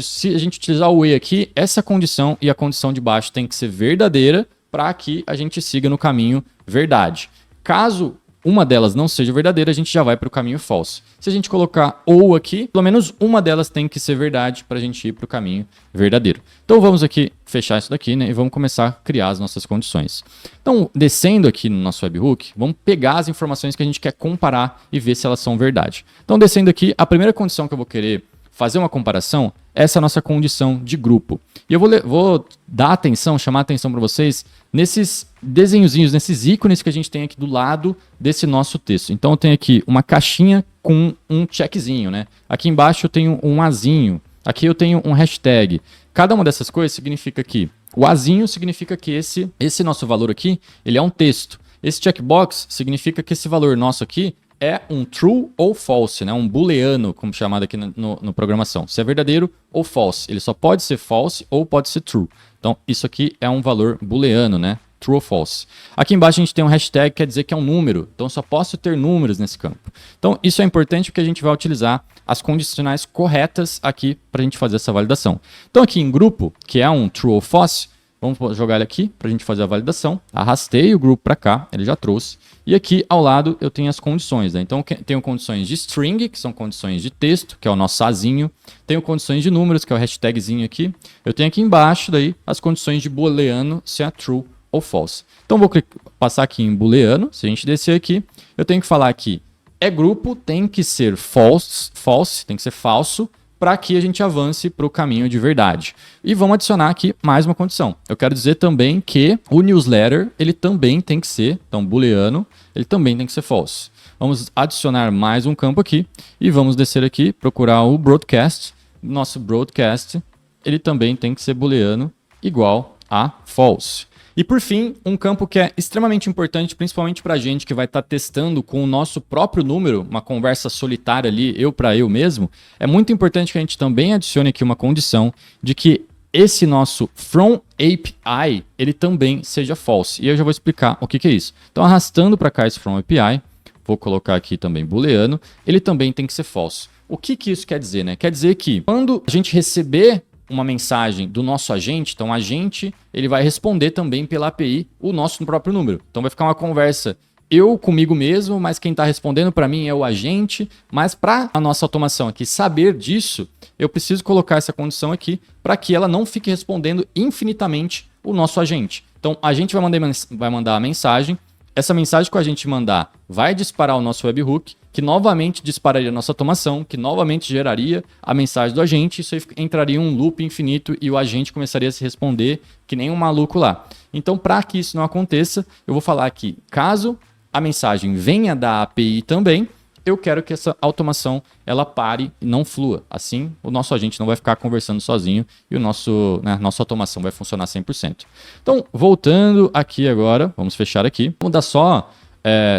se a gente utilizar o e aqui, essa condição e a condição de baixo tem que ser verdadeira para que a gente siga no caminho verdade. Caso uma delas não seja verdadeira, a gente já vai para o caminho false. Se a gente colocar ou aqui, pelo menos uma delas tem que ser verdade para a gente ir para o caminho verdadeiro. Então vamos aqui fechar isso daqui, né? E vamos começar a criar as nossas condições. Então, descendo aqui no nosso webhook, vamos pegar as informações que a gente quer comparar e ver se elas são verdade. Então, descendo aqui, a primeira condição que eu vou querer fazer uma comparação, essa é a nossa condição de grupo. E eu vou dar atenção, chamar atenção para vocês nesses desenhozinhos, nesses ícones que a gente tem aqui do lado desse nosso texto. Então eu tenho aqui uma caixinha com um checkzinho, né? Aqui embaixo eu tenho um azinho, aqui eu tenho um hashtag. Cada uma dessas coisas significa que o azinho significa que esse nosso valor aqui, ele é um texto. Esse checkbox significa que esse valor nosso aqui é um true ou false, né? Um booleano, como chamado aqui no programação. Se é verdadeiro ou false. Ele só pode ser false ou pode ser true. Então, isso aqui é um valor booleano, né? True ou false. Aqui embaixo a gente tem um hashtag, quer dizer que é um número. Então, só posso ter números nesse campo. Então, isso é importante porque a gente vai utilizar as condicionais corretas aqui para a gente fazer essa validação. Então, aqui em grupo, que é um true ou false, vamos jogar ele aqui para a gente fazer a validação. Arrastei o grupo para cá, ele já trouxe. E aqui ao lado eu tenho as condições, né? Então tenho condições de string, que são condições de texto, que é o nosso azinho. Tenho condições de números, que é o hashtagzinho aqui. Eu tenho aqui embaixo daí as condições de booleano, se é true ou false. Então vou passar aqui em booleano. Se a gente descer aqui, eu tenho que falar que grupo, tem que ser false, tem que ser falso, para que a gente avance para o caminho de verdade. E vamos adicionar aqui mais uma condição. Eu quero dizer também que o newsletter, ele também tem que ser, então booleano, ele também tem que ser false. Vamos adicionar mais um campo aqui e vamos descer aqui, procurar o broadcast. Nosso broadcast, ele também tem que ser booleano igual a false. E por fim, um campo que é extremamente importante, principalmente para a gente que vai estar testando com o nosso próprio número, uma conversa solitária ali, eu para eu mesmo, é muito importante que a gente também adicione aqui uma condição de que esse nosso from API, ele também seja false. E eu já vou explicar o que é isso. Então, arrastando para cá esse from API, vou colocar aqui também booleano, ele também tem que ser false. O que isso quer dizer, né? Quer dizer que quando a gente receber uma mensagem do nosso agente, então o agente ele vai responder também pela API o nosso próprio número. Então vai ficar uma conversa eu comigo mesmo, mas quem está respondendo para mim é o agente. Mas para a nossa automação aqui saber disso, eu preciso colocar essa condição aqui para que ela não fique respondendo infinitamente o nosso agente. Então a gente vai mandar a mensagem. Essa mensagem que a gente mandar vai disparar o nosso webhook, que novamente dispararia a nossa automação, que novamente geraria a mensagem do agente. Isso aí entraria em um loop infinito e o agente começaria a se responder que nem um maluco lá. Então, para que isso não aconteça, eu vou falar que caso a mensagem venha da API também, eu quero que essa automação ela pare e não flua. Assim, o nosso agente não vai ficar conversando sozinho e nossa automação vai funcionar 100%. Então, voltando aqui agora, vamos fechar aqui. Vamos dar só...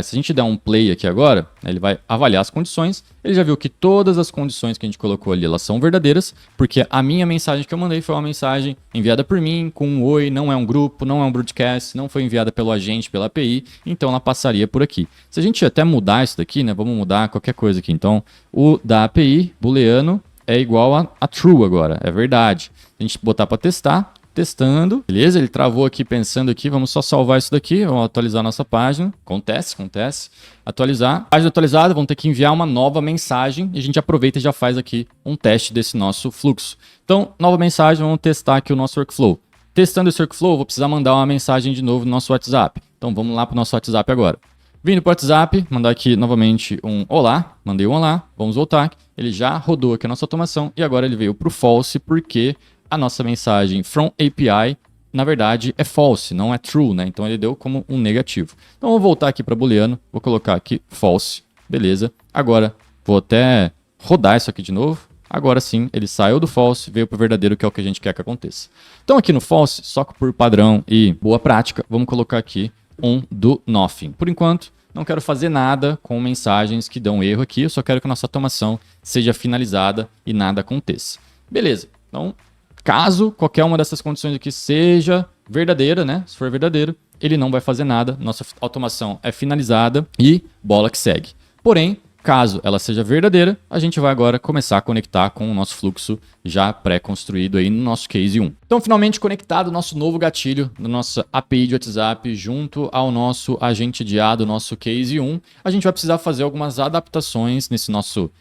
se a gente der um play aqui agora, ele vai avaliar as condições. Ele já viu que todas as condições que a gente colocou ali, elas são verdadeiras, porque a minha mensagem que eu mandei foi uma mensagem enviada por mim, com um oi, não é um grupo, não é um broadcast, não foi enviada pelo agente, pela API, então ela passaria por aqui. Se a gente até mudar isso daqui, né, vamos mudar qualquer coisa aqui. Então, o da API, booleano, é igual a true agora, é verdade. A gente botar para testar, testando, beleza? Ele travou aqui pensando aqui, vamos só salvar isso daqui, vamos atualizar a nossa página, acontece, atualizar, página atualizada, vamos ter que enviar uma nova mensagem e a gente aproveita e já faz aqui um teste desse nosso fluxo. Então, nova mensagem, vamos testar aqui o nosso workflow. Testando esse workflow, vou precisar mandar uma mensagem de novo no nosso WhatsApp. Então, vamos lá para o nosso WhatsApp agora. Vindo para o WhatsApp, mandar aqui novamente um olá, mandei um olá, vamos voltar, ele já rodou aqui a nossa automação e agora ele veio para o false porque a nossa mensagem from API, na verdade, é false, não é true, né? Então ele deu como um negativo. Então eu vou voltar aqui para booleano, vou colocar aqui false, beleza. Agora vou até rodar isso aqui de novo. Agora sim, ele saiu do false, veio para o verdadeiro, que é o que a gente quer que aconteça. Então aqui no false, só que por padrão e boa prática, vamos colocar aqui um do nothing. Por enquanto, não quero fazer nada com mensagens que dão erro aqui, eu só quero que a nossa automação seja finalizada e nada aconteça. Beleza, então... Caso qualquer uma dessas condições aqui seja verdadeira, né? Se for verdadeiro, ele não vai fazer nada. Nossa automação é finalizada e bola que segue. Porém, caso ela seja verdadeira, a gente vai agora começar a conectar com o nosso fluxo já pré-construído aí no nosso case 1. Então, finalmente conectado o nosso novo gatilho da nossa API de WhatsApp junto ao nosso agente de IA do nosso case 1, a gente vai precisar fazer algumas adaptações nesse nosso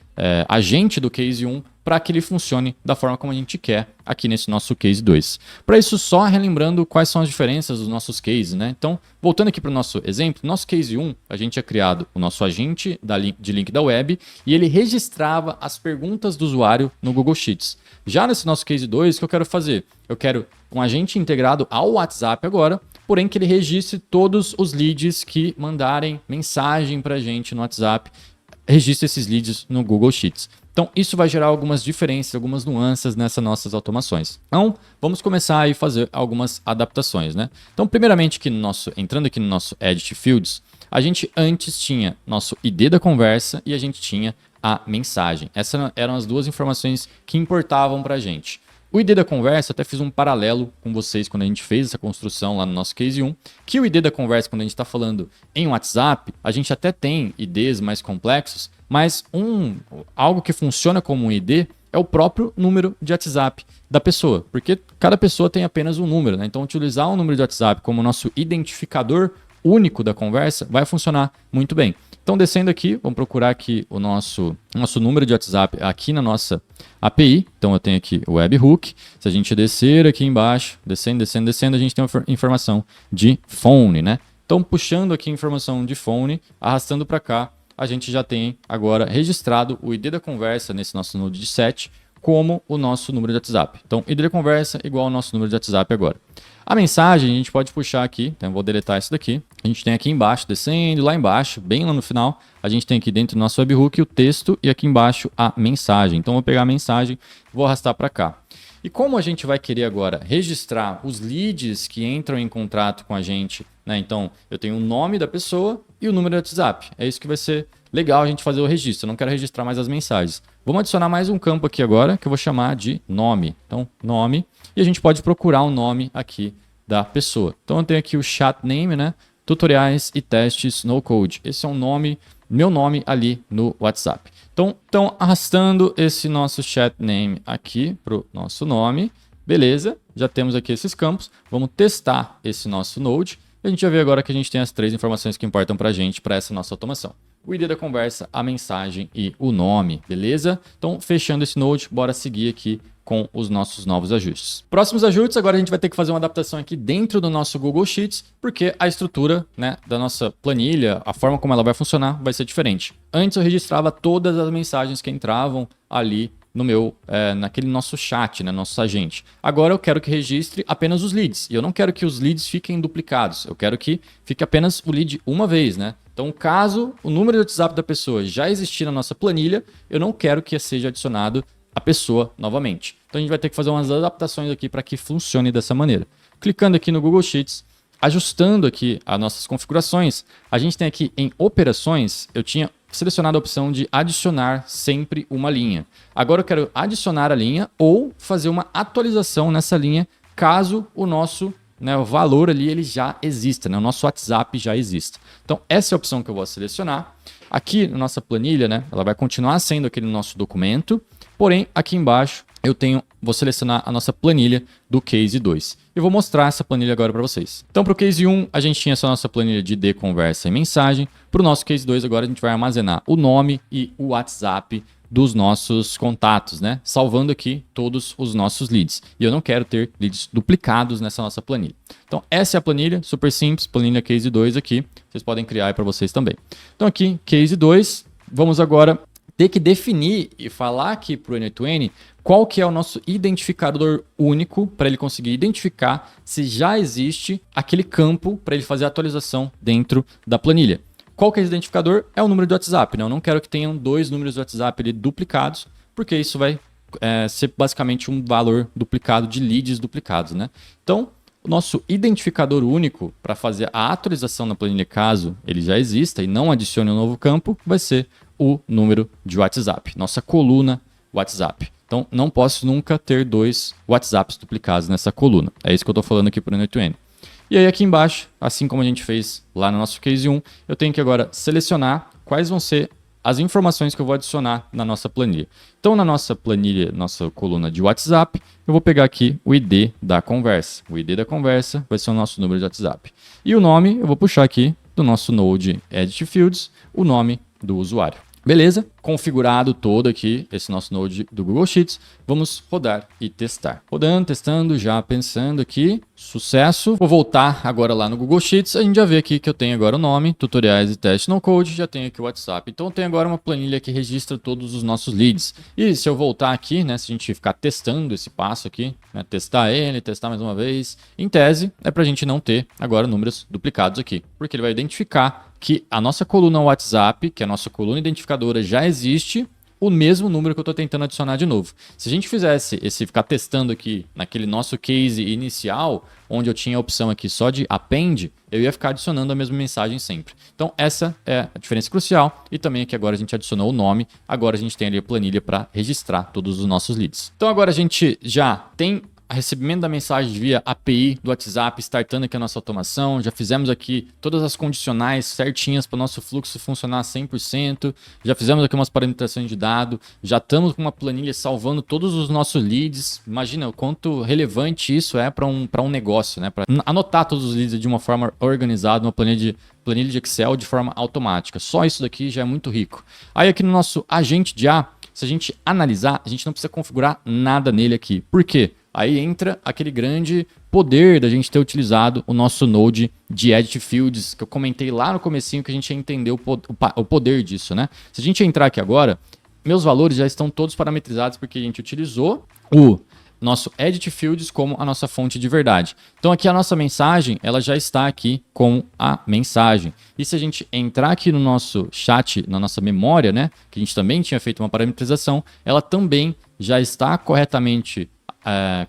agente do case 1 para que ele funcione da forma como a gente quer aqui nesse nosso case 2. Para isso, só relembrando quais são as diferenças dos nossos cases, né? Então, voltando aqui para o nosso exemplo, no nosso case 1, a gente tinha criado o nosso agente de link da web e ele registrava as perguntas do usuário no Google Sheets. Já nesse nosso case 2, o que eu quero fazer? Eu quero um agente integrado ao WhatsApp agora, porém que ele registre todos os leads que mandarem mensagem para a gente no WhatsApp, registre esses leads no Google Sheets. Então, isso vai gerar algumas diferenças, algumas nuances nessas nossas automações. Então, vamos começar a fazer algumas adaptações, né? Então, primeiramente, entrando aqui no nosso Edit Fields, a gente antes tinha nosso ID da conversa e a gente tinha a mensagem. Essas eram as duas informações que importavam para a gente. O ID da conversa, até fiz um paralelo com vocês quando a gente fez essa construção lá no nosso case 1, que o ID da conversa, quando a gente está falando em WhatsApp, a gente até tem IDs mais complexos, mas algo que funciona como um ID é o próprio número de WhatsApp da pessoa, porque cada pessoa tem apenas um número, né? Então, utilizar um número de WhatsApp como nosso identificador único da conversa vai funcionar muito bem. Então, descendo aqui, vamos procurar aqui o nosso número de WhatsApp aqui na nossa API. Então, eu tenho aqui o webhook. Se a gente descer aqui embaixo, descendo, a gente tem uma informação de phone, né? Então, puxando aqui a informação de phone, arrastando para cá, a gente já tem agora registrado o ID da conversa nesse nosso node de set como o nosso número de WhatsApp. Então, ID da conversa igual ao nosso número de WhatsApp agora. A mensagem a gente pode puxar aqui, então eu vou deletar isso daqui. A gente tem aqui embaixo, descendo lá embaixo, bem lá no final, a gente tem aqui dentro do nosso webhook o texto e aqui embaixo a mensagem. Então eu vou pegar a mensagem, vou arrastar para cá. E como a gente vai querer agora registrar os leads que entram em contrato com a gente, né? Então eu tenho o nome da pessoa e o número do WhatsApp. É isso que vai ser legal a gente fazer o registro. Eu não quero registrar mais as mensagens. Vamos adicionar mais um campo aqui agora que eu vou chamar de nome. Então nome. E a gente pode procurar o nome aqui da pessoa. Então eu tenho aqui o chat name, né? Tutoriais e testes no code. Esse é meu nome ali no WhatsApp. Então arrastando esse nosso chat name aqui para o nosso nome. Beleza, já temos aqui esses campos. Vamos testar esse nosso node. E a gente já vê agora que a gente tem as três informações que importam para a gente, para essa nossa automação. O ID da conversa, a mensagem e o nome, beleza? Então, fechando esse node, bora seguir aqui com os nossos novos ajustes. Próximos ajustes, agora a gente vai ter que fazer uma adaptação aqui dentro do nosso Google Sheets, porque a estrutura, né, da nossa planilha, a forma como ela vai funcionar, vai ser diferente. Antes eu registrava todas as mensagens que entravam ali no naquele nosso chat, né, nosso agente. Agora eu quero que registre apenas os leads. E eu não quero que os leads fiquem duplicados. Eu quero que fique apenas o lead uma vez, né? Então, caso o número de WhatsApp da pessoa já existir na nossa planilha, eu não quero que seja adicionado a pessoa novamente. Então, a gente vai ter que fazer umas adaptações aqui para que funcione dessa maneira. Clicando aqui no Google Sheets, ajustando aqui as nossas configurações, a gente tem aqui em operações, eu tinha selecionado a opção de adicionar sempre uma linha. Agora eu quero adicionar a linha ou fazer uma atualização nessa linha caso o nosso o valor ali ele já exista, o nosso WhatsApp já exista. Então essa é a opção que eu vou selecionar. Aqui na nossa planilha, ela vai continuar sendo aquele nosso documento, porém aqui embaixo vou selecionar a nossa planilha do Case 2. Eu vou mostrar essa planilha agora para vocês. Então, para o Case 1, a gente tinha essa nossa planilha de ID, conversa e mensagem. Para o nosso Case 2, agora a gente vai armazenar o nome e o WhatsApp dos nossos contatos, salvando aqui todos os nossos leads. E eu não quero ter leads duplicados nessa nossa planilha. Então, essa é a planilha, super simples, planilha Case 2 aqui. Vocês podem criar aí para vocês também. Então, aqui, Case 2, vamos agora ter que definir e falar aqui para o N8N qual que é o nosso identificador único para ele conseguir identificar se já existe aquele campo para ele fazer a atualização dentro da planilha. Qual que é esse identificador? É o número de WhatsApp. Eu não quero que tenham 2 números de WhatsApp ali duplicados, porque isso vai ser basicamente um valor duplicado de leads duplicados. Então, o nosso identificador único para fazer a atualização na planilha, caso ele já exista e não adicione um novo campo, vai ser o número de WhatsApp, nossa coluna WhatsApp. Então, não posso nunca ter 2 WhatsApps duplicados nessa coluna. É isso que eu estou falando aqui para o N8N. E aí aqui embaixo, assim como a gente fez lá no nosso Case 1, eu tenho que agora selecionar quais vão ser as informações que eu vou adicionar na nossa planilha. Então, na nossa planilha, nossa coluna de WhatsApp, eu vou pegar aqui o ID da conversa. O ID da conversa vai ser o nosso número de WhatsApp. E o nome, eu vou puxar aqui do nosso Node Edit Fields, o nome do usuário. Beleza? Configurado todo aqui esse nosso Node do Google Sheets. Vamos rodar e testar. Rodando, testando, já pensando aqui. Sucesso. Vou voltar agora lá no Google Sheets. A gente já vê aqui que eu tenho agora o nome, tutoriais e teste no code. Já tenho aqui o WhatsApp. Então eu tenho agora uma planilha que registra todos os nossos leads. E se eu voltar aqui, se a gente ficar testando esse passo aqui, testar ele, testar mais uma vez, em tese, é para a gente não ter agora números duplicados aqui. Porque ele vai identificar que a nossa coluna WhatsApp, que é a nossa coluna identificadora, já existe o mesmo número que eu estou tentando adicionar de novo. Se a gente fizesse ficar testando aqui naquele nosso case inicial, onde eu tinha a opção aqui só de append, eu ia ficar adicionando a mesma mensagem sempre. Então essa é a diferença crucial. E também aqui agora a gente adicionou o nome, agora a gente tem ali a planilha para registrar todos os nossos leads. Então agora a gente já tem a recebimento da mensagem via API do WhatsApp, startando aqui a nossa automação. Já fizemos aqui todas as condicionais certinhas para o nosso fluxo funcionar 100%. Já fizemos aqui umas parametrizações de dado. Já estamos com uma planilha salvando todos os nossos leads. Imagina o quanto relevante isso é para um negócio, para anotar todos os leads de uma forma organizada, uma planilha de Excel de forma automática. Só isso daqui já é muito rico. Aí aqui no nosso agente de IA, se a gente analisar, a gente não precisa configurar nada nele aqui. Por quê? Aí entra aquele grande poder da gente ter utilizado o nosso Node de Edit Fields, que eu comentei lá no comecinho que a gente ia entender o poder disso, Se a gente entrar aqui agora, meus valores já estão todos parametrizados porque a gente utilizou o nosso Edit Fields como a nossa fonte de verdade. Então aqui a nossa mensagem, ela já está aqui com a mensagem. E se a gente entrar aqui no nosso chat, na nossa memória, que a gente também tinha feito uma parametrização, ela também já está corretamente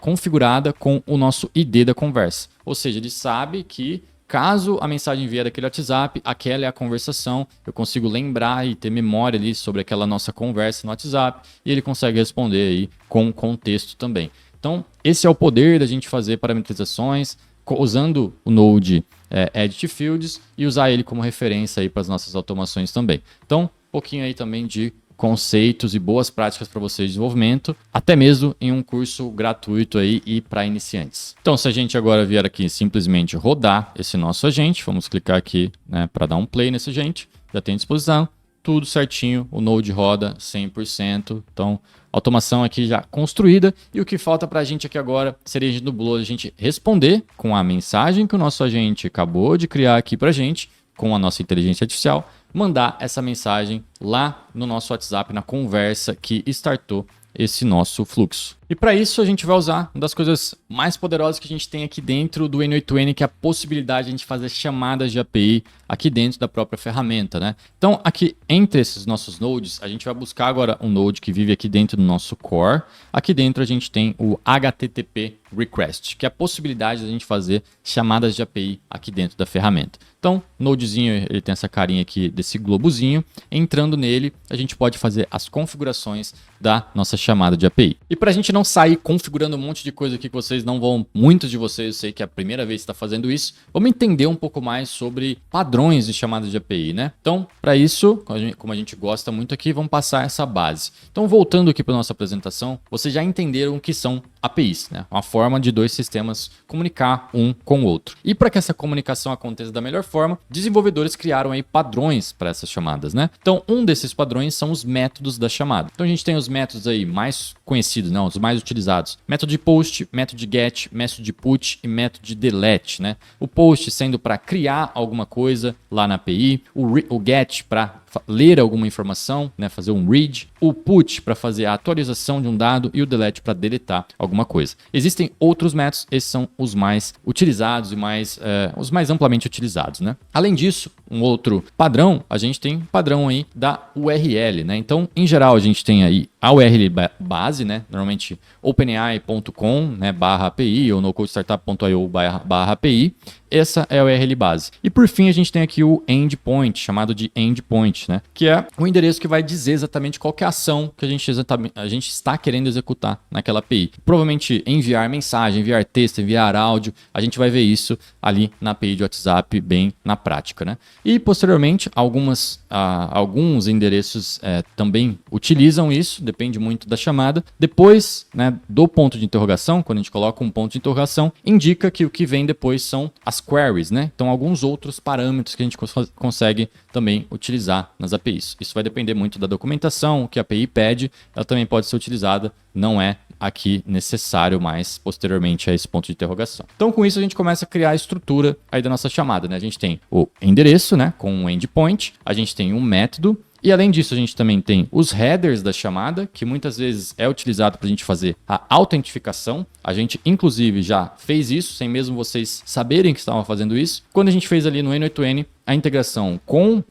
configurada com o nosso ID da conversa. Ou seja, ele sabe que caso a mensagem vier daquele WhatsApp, aquela é a conversação, eu consigo lembrar e ter memória ali sobre aquela nossa conversa no WhatsApp e ele consegue responder aí com contexto também. Então, esse é o poder da gente fazer parametrizações usando o Node Edit Fields e usar ele como referência aí para as nossas automações também. Então, um pouquinho aí também de conceitos e boas práticas para vocês de desenvolvimento, até mesmo em um curso gratuito aí e para iniciantes. Então, se a gente agora vier aqui simplesmente rodar esse nosso agente, vamos clicar aqui para dar um play nesse agente, já tem à disposição, tudo certinho, o Node roda 100%, então automação aqui já construída e o que falta para a gente aqui agora seria a gente responder com a mensagem que o nosso agente acabou de criar aqui para a gente, com a nossa inteligência artificial, mandar essa mensagem lá no nosso WhatsApp, na conversa que startou esse nosso fluxo. E para isso a gente vai usar uma das coisas mais poderosas que a gente tem aqui dentro do N8N, que é a possibilidade de a gente fazer chamadas de API aqui dentro da própria ferramenta, né? Então aqui entre esses nossos nodes, a gente vai buscar agora um node que vive aqui dentro do nosso core. Aqui dentro a gente tem o HTTP request, que é a possibilidade de a gente fazer chamadas de API aqui dentro da ferramenta. Então, o nodezinho, ele tem essa carinha aqui desse globozinho. Entrando nele, a gente pode fazer as configurações da nossa chamada de API. E para a gente não sair configurando um monte de coisa aqui que vocês não vão, muitos de vocês, eu sei que é a primeira vez que está fazendo isso, vamos entender um pouco mais sobre padrões de chamada de API, né? Então, para isso, como a gente gosta muito aqui, vamos passar essa base. Então, voltando aqui para a nossa apresentação, vocês já entenderam o que são APIs, né? Uma forma de dois sistemas comunicar um com o outro. E para que essa comunicação aconteça da melhor forma, desenvolvedores criaram aí padrões para essas chamadas, né? Então, um desses padrões são os métodos da chamada. Então, a gente tem os métodos aí mais conhecidos, não, os mais utilizados. Método de post, método de get, método de put e método de delete, né? O post sendo para criar alguma coisa lá na API, o get para ler alguma informação, né, fazer um read, o put para fazer a atualização de um dado e o delete para deletar alguma coisa. Existem outros métodos, esses são os mais utilizados e os mais amplamente utilizados, né? Além disso, um outro padrão, a gente tem padrão aí da URL, né? Então, em geral, a gente tem aí a URL base, né? Normalmente openai.com, né, /API ou nocodestartup.io /API. Essa é a URL base. E por fim, a gente tem aqui o endpoint, chamado de endpoint, né? Que é o endereço que vai dizer exatamente qual que é a ação que a gente está querendo executar naquela API. Provavelmente enviar mensagem, enviar texto, enviar áudio. A gente vai ver isso ali na API de WhatsApp bem na prática, né? E posteriormente, alguns endereços também utilizam isso, depende muito da chamada. Depois, né, do ponto de interrogação, quando a gente coloca um ponto de interrogação, indica que o que vem depois são as queries, né? Então, alguns outros parâmetros que a gente consegue também utilizar nas APIs. Isso vai depender muito da documentação, o que a API pede, ela também pode ser utilizada, não é aqui necessário mais posteriormente a esse ponto de interrogação. Então, com isso, a gente começa a criar a estrutura aí da nossa chamada, né? A gente tem o endereço, né, com um endpoint, a gente tem um método, e além disso, a gente também tem os headers da chamada, que muitas vezes é utilizado para a gente fazer a autentificação. A gente, inclusive, já fez isso, sem mesmo vocês saberem que estavam fazendo isso. Quando a gente fez ali no N8N a integração com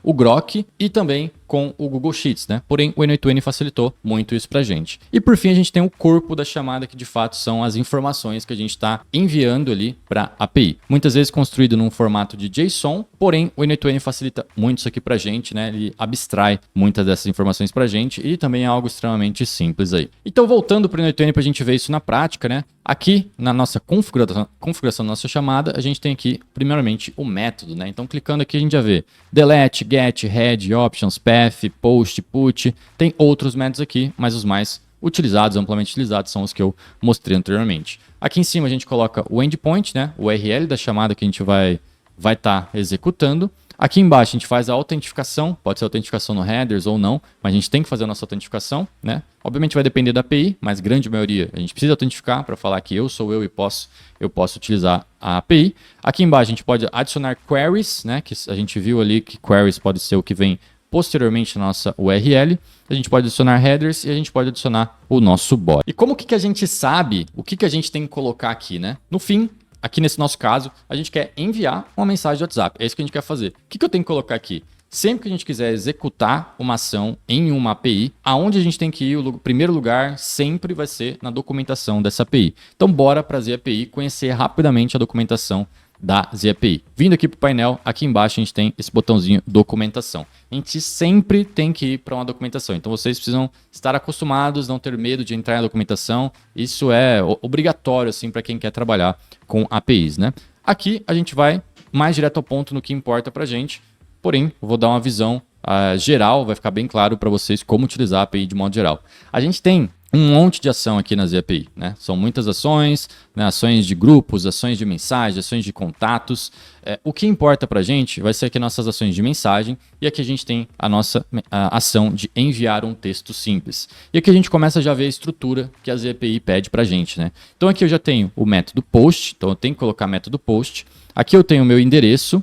o Grok e também com o Google Sheets, né? Porém, o N8N facilitou muito isso pra gente. E por fim, a gente tem o corpo da chamada, que de fato são as informações que a gente está enviando ali para a API. Muitas vezes construído num formato de JSON, porém, o N8N facilita muito isso aqui pra gente, né? Ele abstrai muitas dessas informações pra gente e também é algo extremamente simples aí. Então, voltando para o N8N pra gente ver isso na prática, né? Aqui na nossa configuração da nossa chamada, a gente tem aqui, primeiramente, o método, né? Então, clicando aqui, a gente já vê delete, get, head, options, path, post, put. Tem outros métodos aqui, mas os mais utilizados, amplamente utilizados, são os que eu mostrei anteriormente. Aqui em cima, a gente coloca o endpoint, né? O URL da chamada que a gente vai estar executando. Aqui embaixo a gente faz a autentificação, pode ser autentificação no headers ou não, mas a gente tem que fazer a nossa autentificação, né? Obviamente vai depender da API, mas grande maioria a gente precisa autentificar para falar que eu sou eu e eu posso utilizar a API. Aqui embaixo a gente pode adicionar queries, né? Que a gente viu ali que queries pode ser o que vem posteriormente na nossa URL. A gente pode adicionar headers e a gente pode adicionar o nosso body. E como que a gente sabe o que a gente tem que colocar aqui, né? No fim, aqui nesse nosso caso, a gente quer enviar uma mensagem de WhatsApp. É isso que a gente quer fazer. O que eu tenho que colocar aqui? Sempre que a gente quiser executar uma ação em uma API, aonde a gente tem que ir, o primeiro lugar sempre vai ser na documentação dessa API. Então, bora para a ZAPI conhecer rapidamente a documentação da ZAPI. Vindo aqui para o painel, aqui embaixo a gente tem esse botãozinho documentação. A gente sempre tem que ir para uma documentação. Então vocês precisam estar acostumados, não ter medo de entrar na documentação. Isso é obrigatório assim para quem quer trabalhar com APIs, né? Aqui a gente vai mais direto ao ponto no que importa para a gente. Porém, eu vou dar uma visão geral, vai ficar bem claro para vocês como utilizar a API de modo geral. A gente tem um monte de ação aqui na ZAPI, né? São muitas ações, né? Ações de grupos, ações de mensagem, ações de contatos. O que importa para a gente vai ser aqui nossas ações de mensagem e aqui a gente tem a nossa ação de enviar um texto simples. E aqui a gente começa já a ver a estrutura que a ZAPI pede para a gente, né? Então aqui eu já tenho o método post, então eu tenho que colocar método post. Aqui eu tenho o meu endereço,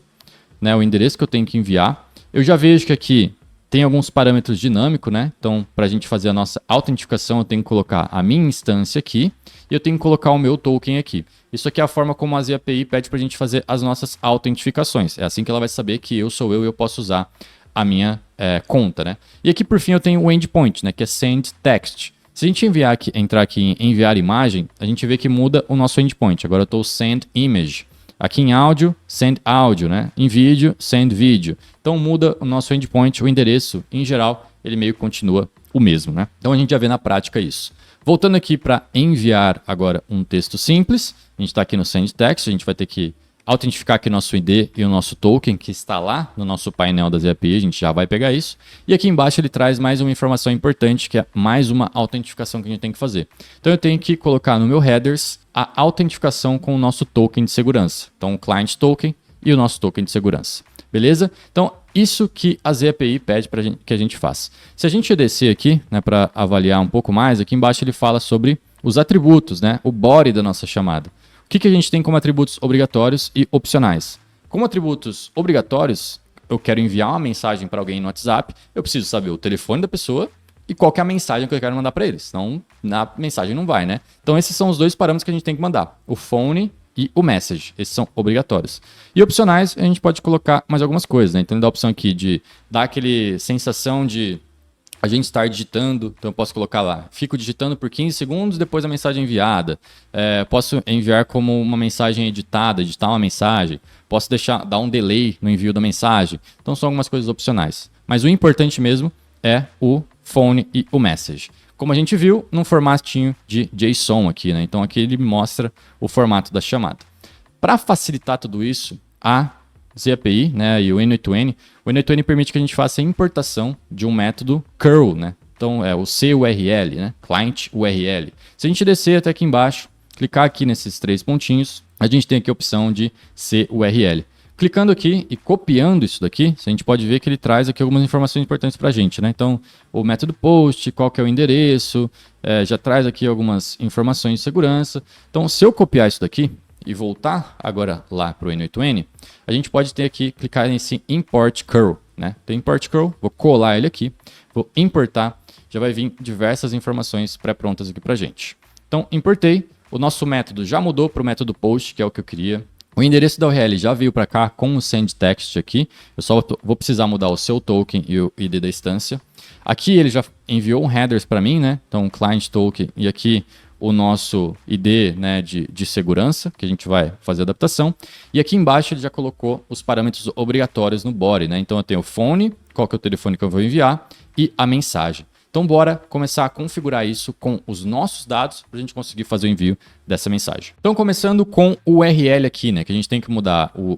né? O endereço que eu tenho que enviar. Eu já vejo que aqui tem alguns parâmetros dinâmicos, né? Então, para a gente fazer a nossa autentificação, eu tenho que colocar a minha instância aqui e eu tenho que colocar o meu token aqui. Isso aqui é a forma como a ZAPI pede para a gente fazer as nossas autentificações. É assim que ela vai saber que eu sou eu e eu posso usar a minha conta, né? E aqui, por fim, eu tenho o endpoint, né? Que é send text. Se a gente entrar aqui em enviar imagem, a gente vê que muda o nosso endpoint. Agora eu estou send image. Aqui em áudio, send áudio, né? Em vídeo, send vídeo. Então muda o nosso endpoint, o endereço, em geral, ele meio que continua o mesmo, né? Então a gente já vê na prática isso. Voltando aqui para enviar agora um texto simples, a gente está aqui no send text, a gente vai ter que autentificar aqui nosso ID e o nosso token que está lá no nosso painel da ZAPI, a gente já vai pegar isso. E aqui embaixo ele traz mais uma informação importante, que é mais uma autentificação que a gente tem que fazer. Então eu tenho que colocar no meu headers a autentificação com o nosso token de segurança. Então o client token e o nosso token de segurança. Beleza? Então isso que a ZAPI pede para que a gente faça. Se a gente descer aqui, né, para avaliar um pouco mais, aqui embaixo ele fala sobre os atributos, né, o body da nossa chamada. O que a gente tem como atributos obrigatórios e opcionais? Como atributos obrigatórios, eu quero enviar uma mensagem para alguém no WhatsApp, eu preciso saber o telefone da pessoa e qual que é a mensagem que eu quero mandar para eles. Senão, na mensagem não vai, né? Então, esses são os dois parâmetros que a gente tem que mandar. O phone e o message. Esses são obrigatórios. E opcionais, a gente pode colocar mais algumas coisas, né? Então, ele dá a opção aqui de dar aquele sensação de a gente estar digitando, então eu posso colocar lá, fico digitando por 15 segundos depois da mensagem enviada. Posso enviar como uma mensagem editada, editar uma mensagem. Posso dar um delay no envio da mensagem. Então são algumas coisas opcionais. Mas o importante mesmo é o phone e o message. Como a gente viu, num formatinho de JSON aqui, né? Então aqui ele mostra o formato da chamada. Para facilitar tudo isso, a ZAPI, né, e o N8N. O N8N permite que a gente faça a importação de um método curl, né? Então é o CURL, né? Client URL. Se a gente descer até aqui embaixo, clicar aqui nesses três pontinhos, a gente tem aqui a opção de CURL. Clicando aqui e copiando isso daqui, a gente pode ver que ele traz aqui algumas informações importantes para a gente, né? Então, o método post, qual que é o endereço, já traz aqui algumas informações de segurança. Então, se eu copiar isso daqui e voltar agora lá para o N8N, a gente pode ter aqui, clicar nesse Import Curl, né? Tem Import Curl, vou colar ele aqui, vou importar, já vai vir diversas informações pré-prontas aqui para a gente. Então, importei, o nosso método já mudou para o método post, que é o que eu queria. O endereço da URL já veio para cá com o send text aqui, eu só vou precisar mudar o seu token e o ID da instância. Aqui ele já enviou um headers para mim, né? Então, client token e aqui o nosso ID, né, de segurança, que a gente vai fazer a adaptação. E aqui embaixo ele já colocou os parâmetros obrigatórios no body, né? Então eu tenho o phone, qual que é o telefone que eu vou enviar, e a mensagem. Então bora começar a configurar isso com os nossos dados para a gente conseguir fazer o envio dessa mensagem. Então começando com o URL aqui, né, que a gente tem que mudar o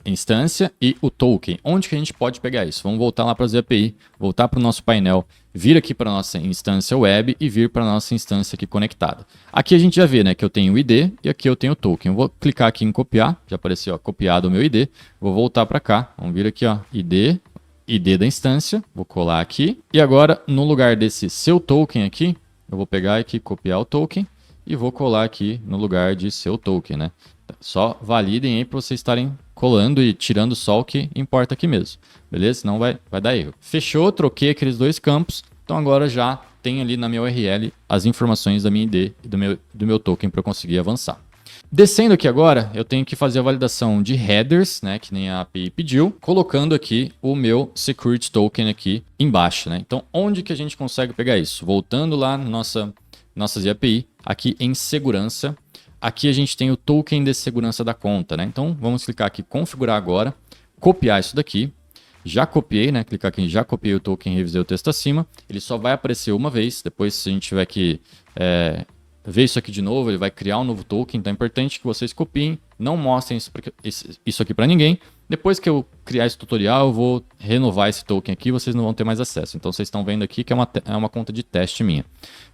instância e o token. Onde que a gente pode pegar isso? Vamos voltar lá para a ZAPI, voltar para o nosso painel, vir aqui para a nossa instância web e vir para a nossa instância aqui conectada. Aqui a gente já vê, né, que eu tenho o ID e aqui eu tenho o token. Eu vou clicar aqui em copiar, já apareceu, ó, copiado o meu ID. Vou voltar para cá, vamos vir aqui, ó, ID da instância, vou colar aqui. E agora, no lugar desse seu token aqui, eu vou pegar aqui, copiar o token e vou colar aqui no lugar de seu token, né? Só validem aí para vocês estarem colando e tirando só o que importa aqui mesmo, beleza? Senão vai dar erro. Fechou, troquei aqueles dois campos, então agora já tem ali na minha URL as informações da minha ID e do meu token para eu conseguir avançar. Descendo aqui agora, eu tenho que fazer a validação de headers, né, que nem a API pediu, colocando aqui o meu security token aqui embaixo, né? Então, onde que a gente consegue pegar isso? Voltando lá na nossa API, aqui em segurança, aqui a gente tem o token de segurança da conta, né? Então, vamos clicar aqui, configurar agora, copiar isso daqui. Já copiei, né? Clicar aqui, já copiei o token, revisei o texto acima. Ele só vai aparecer uma vez, depois se a gente tiver que ver isso aqui de novo, ele vai criar um novo token, então é importante que vocês copiem, não mostrem isso aqui para ninguém. Depois que eu criar esse tutorial, eu vou renovar esse token aqui, vocês não vão ter mais acesso. Então vocês estão vendo aqui que é uma conta de teste minha.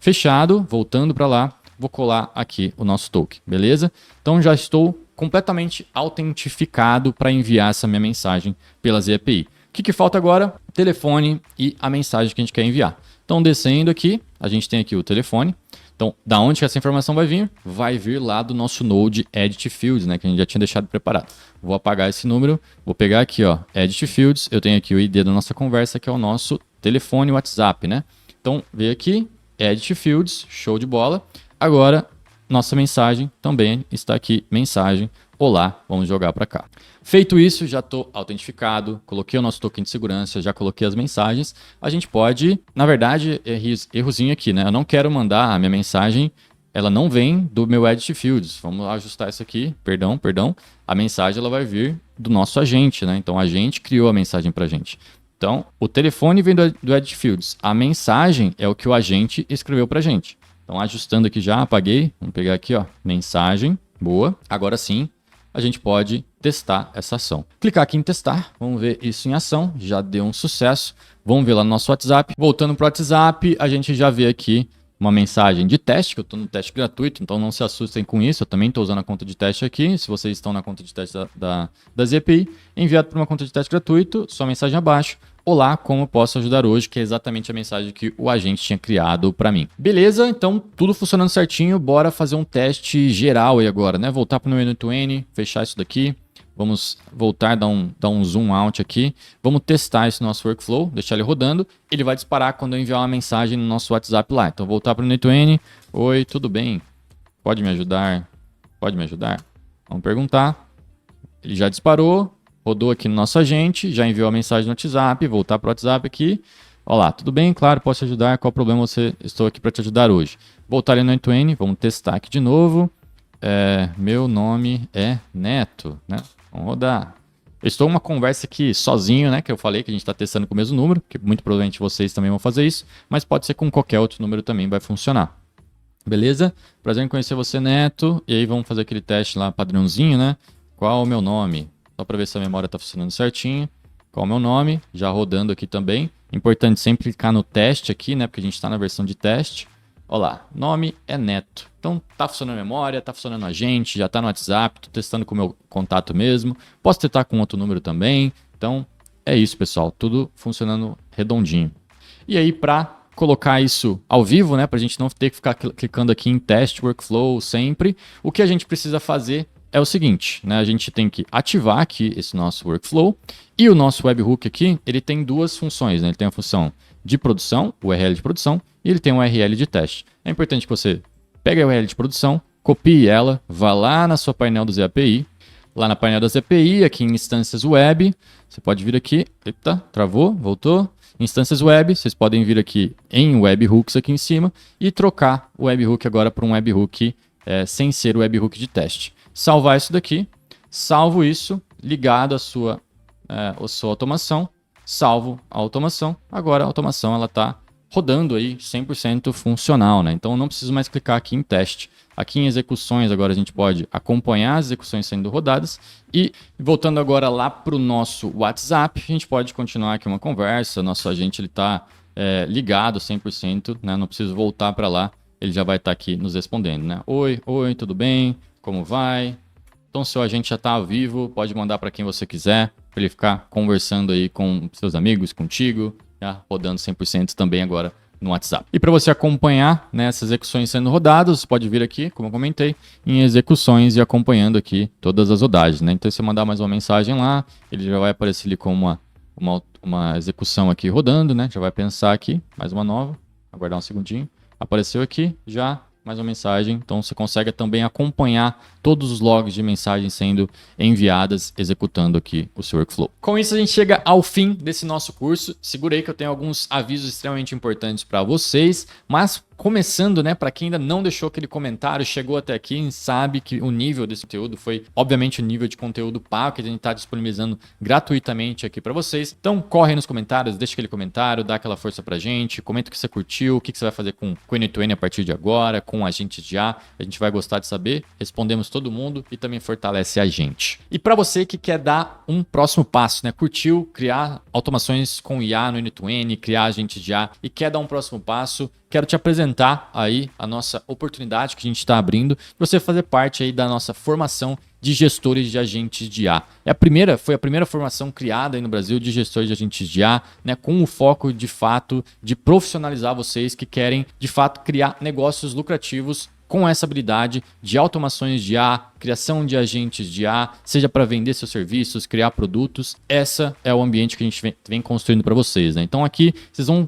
Fechado, voltando para lá, vou colar aqui o nosso token, beleza? Então já estou completamente autentificado para enviar essa minha mensagem pela ZAPI. O que falta agora? O telefone e a mensagem que a gente quer enviar. Então descendo aqui, a gente tem aqui o telefone. Então, da onde que essa informação vai vir? Vai vir lá do nosso Node Edit Fields, né, que a gente já tinha deixado preparado. Vou apagar esse número, vou pegar aqui, ó, Edit Fields, eu tenho aqui o ID da nossa conversa, que é o nosso telefone WhatsApp, né? Então, veio aqui, Edit Fields, show de bola. Agora, nossa mensagem também está aqui, mensagem, olá, vamos jogar para cá. Feito isso, já estou autentificado, coloquei o nosso token de segurança, já coloquei as mensagens. A gente pode, na verdade, errozinho aqui, né? Eu não quero mandar a minha mensagem, ela não vem do meu Edit Fields. Vamos ajustar isso aqui, perdão. A mensagem ela vai vir do nosso agente, né? Então, a gente criou a mensagem para a gente. Então, o telefone vem do Edit Fields. A mensagem é o que o agente escreveu para a gente. Então, ajustando aqui já, apaguei. Vamos pegar aqui, ó, mensagem. Boa. Agora sim, a gente pode testar essa ação. Clicar aqui em testar, vamos ver isso em ação. Já deu um sucesso. Vamos ver lá no nosso WhatsApp. Voltando para o WhatsApp, a gente já vê aqui uma mensagem de teste, que eu estou no teste gratuito, então não se assustem com isso. Eu também estou usando a conta de teste aqui. Se vocês estão na conta de teste da ZPI, enviado para uma conta de teste gratuito, só mensagem abaixo. Olá, como posso ajudar hoje? Que é exatamente a mensagem que o agente tinha criado para mim. Beleza, então tudo funcionando certinho, bora fazer um teste geral aí agora, né? Voltar para o meu N2N, fechar isso daqui. Vamos voltar, dar um zoom out aqui. Vamos testar esse nosso workflow, deixar ele rodando. Ele vai disparar quando eu enviar uma mensagem no nosso WhatsApp lá. Então, voltar para o N2N. Oi, tudo bem? Pode me ajudar? Pode me ajudar? Vamos perguntar. Ele já disparou. Rodou aqui no nosso agente, já enviou a mensagem no WhatsApp, voltar para o WhatsApp aqui. Olá, tudo bem? Claro, posso te ajudar. Qual o problema? Estou aqui para te ajudar hoje. Voltar ali no N2N, vamos testar aqui de novo. Meu nome é Neto, né? Vamos rodar. Eu estou em uma conversa aqui sozinho, né? Que eu falei que a gente está testando com o mesmo número, que muito provavelmente vocês também vão fazer isso, mas pode ser com qualquer outro número também vai funcionar. Beleza? Prazer em conhecer você, Neto. E aí vamos fazer aquele teste lá padrãozinho, né? Qual o meu nome? Só para ver se a memória está funcionando certinho. Qual o meu nome? Já rodando aqui também. Importante sempre clicar no teste aqui, né? Porque a gente está na versão de teste. Olá, nome é Neto. Então tá funcionando a memória, tá funcionando a gente, já tá no WhatsApp, tô testando com o meu contato mesmo. Posso testar com outro número também. Então é isso, pessoal. Tudo funcionando redondinho. E aí, para colocar isso ao vivo, né? Pra gente não ter que ficar clicando aqui em teste, workflow sempre, o que a gente precisa fazer é o seguinte, né? A gente tem que ativar aqui esse nosso workflow e o nosso webhook aqui, ele tem duas funções, né? Ele tem a função de produção, o URL de produção, e ele tem um URL de teste. É importante que você pegue a URL de produção, copie ela, vá lá na sua painel do ZAPI, lá na painel da ZAPI, aqui em instâncias web, você pode vir aqui, eita, travou, voltou, instâncias web, vocês podem vir aqui em webhooks aqui em cima e trocar o webhook agora para um webhook sem ser o webhook de teste. Salvar isso daqui, salvo isso, ligado à sua automação, salvo a automação, agora a automação ela está rodando aí 100% funcional, né? Então não preciso mais clicar aqui em teste. Aqui em execuções agora a gente pode acompanhar as execuções sendo rodadas e voltando agora lá para o nosso WhatsApp, a gente pode continuar aqui uma conversa, nosso agente ele está ligado 100%, né? Não preciso voltar para lá, ele já vai estar aqui nos respondendo, né? Oi, tudo bem? Como vai? Então, seu agente já está ao vivo, pode mandar para quem você quiser, para ele ficar conversando aí com seus amigos, contigo, já rodando 100% também agora no WhatsApp. E para você acompanhar, né, essas execuções sendo rodadas, você pode vir aqui, como eu comentei, em execuções e acompanhando aqui todas as rodagens, né? Então, se você mandar mais uma mensagem lá, ele já vai aparecer ali como uma execução aqui rodando, né? Já vai pensar aqui, mais uma nova, aguardar um segundinho. Apareceu aqui, já mais uma mensagem, então você consegue também acompanhar todos os logs de mensagens sendo enviadas, executando aqui o seu workflow. Com isso a gente chega ao fim desse nosso curso. Segura aí que eu tenho alguns avisos extremamente importantes para vocês, mas começando, né, para quem ainda não deixou aquele comentário, chegou até aqui e sabe que o nível desse conteúdo foi, obviamente, o nível de conteúdo pago que a gente está disponibilizando gratuitamente aqui para vocês. Então, corre aí nos comentários, deixa aquele comentário, dá aquela força pra gente, comenta o que você curtiu, o que você vai fazer com o N2N a partir de agora, com a gente já. A gente vai gostar de saber, respondemos todo mundo e também fortalece a gente. E para você que quer dar um próximo passo, né, curtiu criar automações com IA no N2N, criar agente já e quer dar um próximo passo, quero te apresentar aí a nossa oportunidade que a gente está abrindo, você fazer parte aí da nossa formação de gestores de agentes de IA. Foi a primeira formação criada aí no Brasil de gestores de agentes de IA, né, com o foco de fato de profissionalizar vocês que querem de fato criar negócios lucrativos com essa habilidade de automações de IA, criação de agentes de IA, seja para vender seus serviços, criar produtos. Essa é o ambiente que a gente vem construindo para vocês, né? Então aqui vocês vão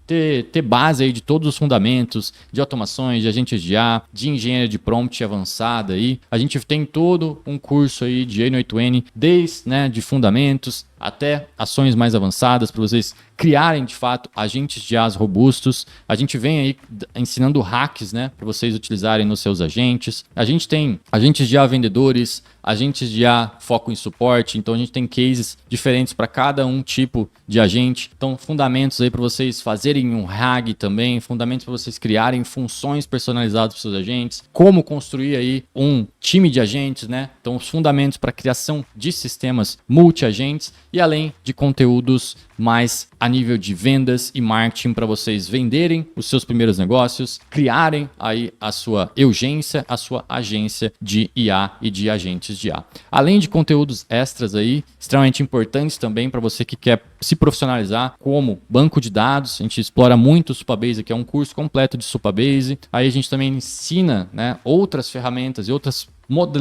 ter base aí de todos os fundamentos de automações, de agentes de IA, de engenharia de prompt avançada aí. A gente tem todo um curso aí de N8N, desde, né, de fundamentos até ações mais avançadas para vocês criarem de fato agentes de IAs robustos. A gente vem aí ensinando hacks, né, para vocês utilizarem nos seus agentes. A gente tem agentes de IA vendedores, agentes de IA foco em suporte, então a gente tem cases diferentes para cada um tipo de agente. Então fundamentos aí para vocês fazerem um RAG também, fundamentos para vocês criarem funções personalizadas para seus agentes, como construir aí um time de agentes, né? Então os fundamentos para criação de sistemas multi-agentes e além de conteúdos mais a nível de vendas e marketing para vocês venderem os seus primeiros negócios, criarem aí a sua urgência, a sua agência de IA e de agentes de IA. Além de conteúdos extras aí, extremamente importantes também para você que quer se profissionalizar como banco de dados. A gente explora muito o Supabase, que é um curso completo de Supabase. Aí a gente também ensina, né, outras ferramentas e outras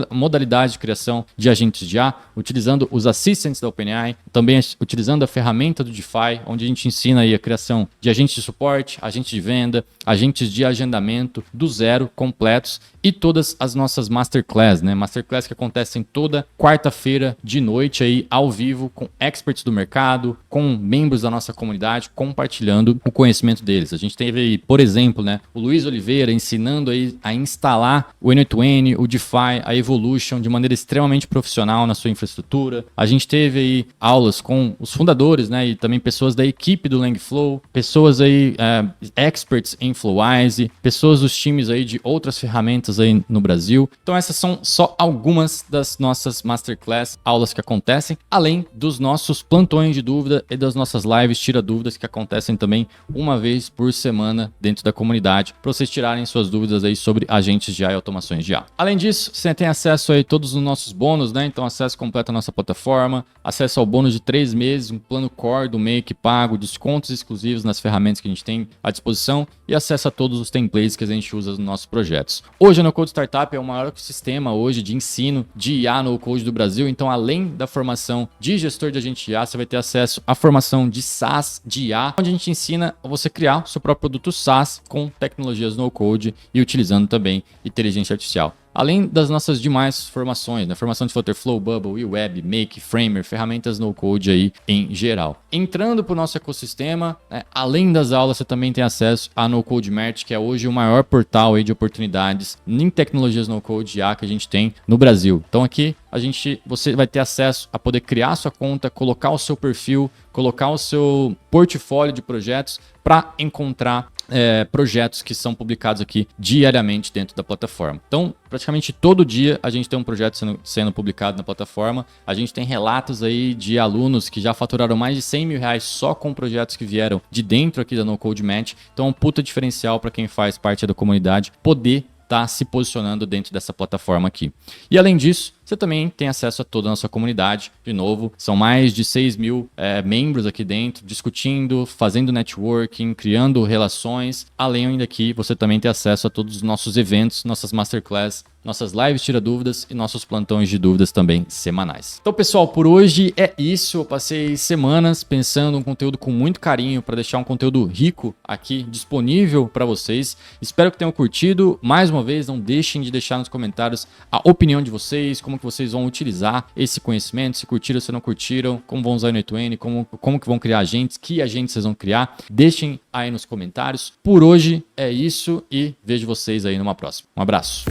modalidades de criação de agentes de IA, utilizando os assistants da OpenAI, também utilizando a ferramenta do DeFi, onde a gente ensina aí a criação de agentes de suporte, agentes de venda, agentes de agendamento do zero, completos, e todas as nossas Masterclass, né? Masterclass que acontecem toda quarta-feira de noite aí, ao vivo, com experts do mercado, com membros da nossa comunidade, compartilhando o conhecimento deles. A gente teve aí, por exemplo, né, o Luiz Oliveira ensinando aí a instalar o N8N, o DeFi, a Evolution de maneira extremamente profissional na sua infraestrutura. A gente teve aí aulas com os fundadores, né, e também pessoas da equipe do Langflow, pessoas aí experts em Flowise, pessoas dos times aí de outras ferramentas aí no Brasil. Então essas são só algumas das nossas Masterclass, aulas que acontecem, além dos nossos plantões de dúvida e das nossas lives tira dúvidas que acontecem também uma vez por semana dentro da comunidade, para vocês tirarem suas dúvidas aí sobre agentes de IA e automações de IA. Além disso, você tem acesso aí a todos os nossos bônus, né? Então acesso completo à nossa plataforma, acesso ao bônus de 3 meses, um plano core do Make pago, descontos exclusivos nas ferramentas que a gente tem à disposição e acesso a todos os templates que a gente usa nos nossos projetos. Hoje a NoCode Startup é o maior sistema hoje de ensino de IA no Code do Brasil, então além da formação de gestor de agente IA, você vai ter acesso à formação de SaaS de IA, onde a gente ensina a você criar o seu próprio produto SaaS com tecnologias no Code e utilizando também inteligência artificial. Além das nossas demais formações, né? Formação de Flutterflow, Bubble, Web, Make, Framer, ferramentas no Code aí em geral. Entrando para o nosso ecossistema, né? Além das aulas, você também tem acesso a No Code Merch, que é hoje o maior portal aí de oportunidades em tecnologias no Code IA que a gente tem no Brasil. Então aqui você vai ter acesso a poder criar a sua conta, colocar o seu perfil, colocar o seu portfólio de projetos para encontrar projetos que são publicados aqui diariamente dentro da plataforma. Então, praticamente todo dia a gente tem um projeto sendo publicado na plataforma. A gente tem relatos aí de alunos que já faturaram mais de 100 mil reais só com projetos que vieram de dentro aqui da No Code Match. Então, é um puta diferencial para quem faz parte da comunidade poder estar se posicionando dentro dessa plataforma aqui. E além disso, você também tem acesso a toda a nossa comunidade. De novo, são mais de 6 mil membros aqui dentro, discutindo, fazendo networking, criando relações. Além ainda que você também tem acesso a todos os nossos eventos, nossas masterclass, nossas lives tira dúvidas e nossos plantões de dúvidas também semanais. Então, pessoal, por hoje é isso. Eu passei semanas pensando um conteúdo com muito carinho para deixar um conteúdo rico aqui disponível para vocês. Espero que tenham curtido. Mais uma vez, não deixem de deixar nos comentários a opinião de vocês, como que vocês vão utilizar esse conhecimento, se curtiram, se não curtiram, como vão usar o N8N, como que vão criar agentes, que agentes vocês vão criar. Deixem aí nos comentários. Por hoje é isso e vejo vocês aí numa próxima. Um abraço.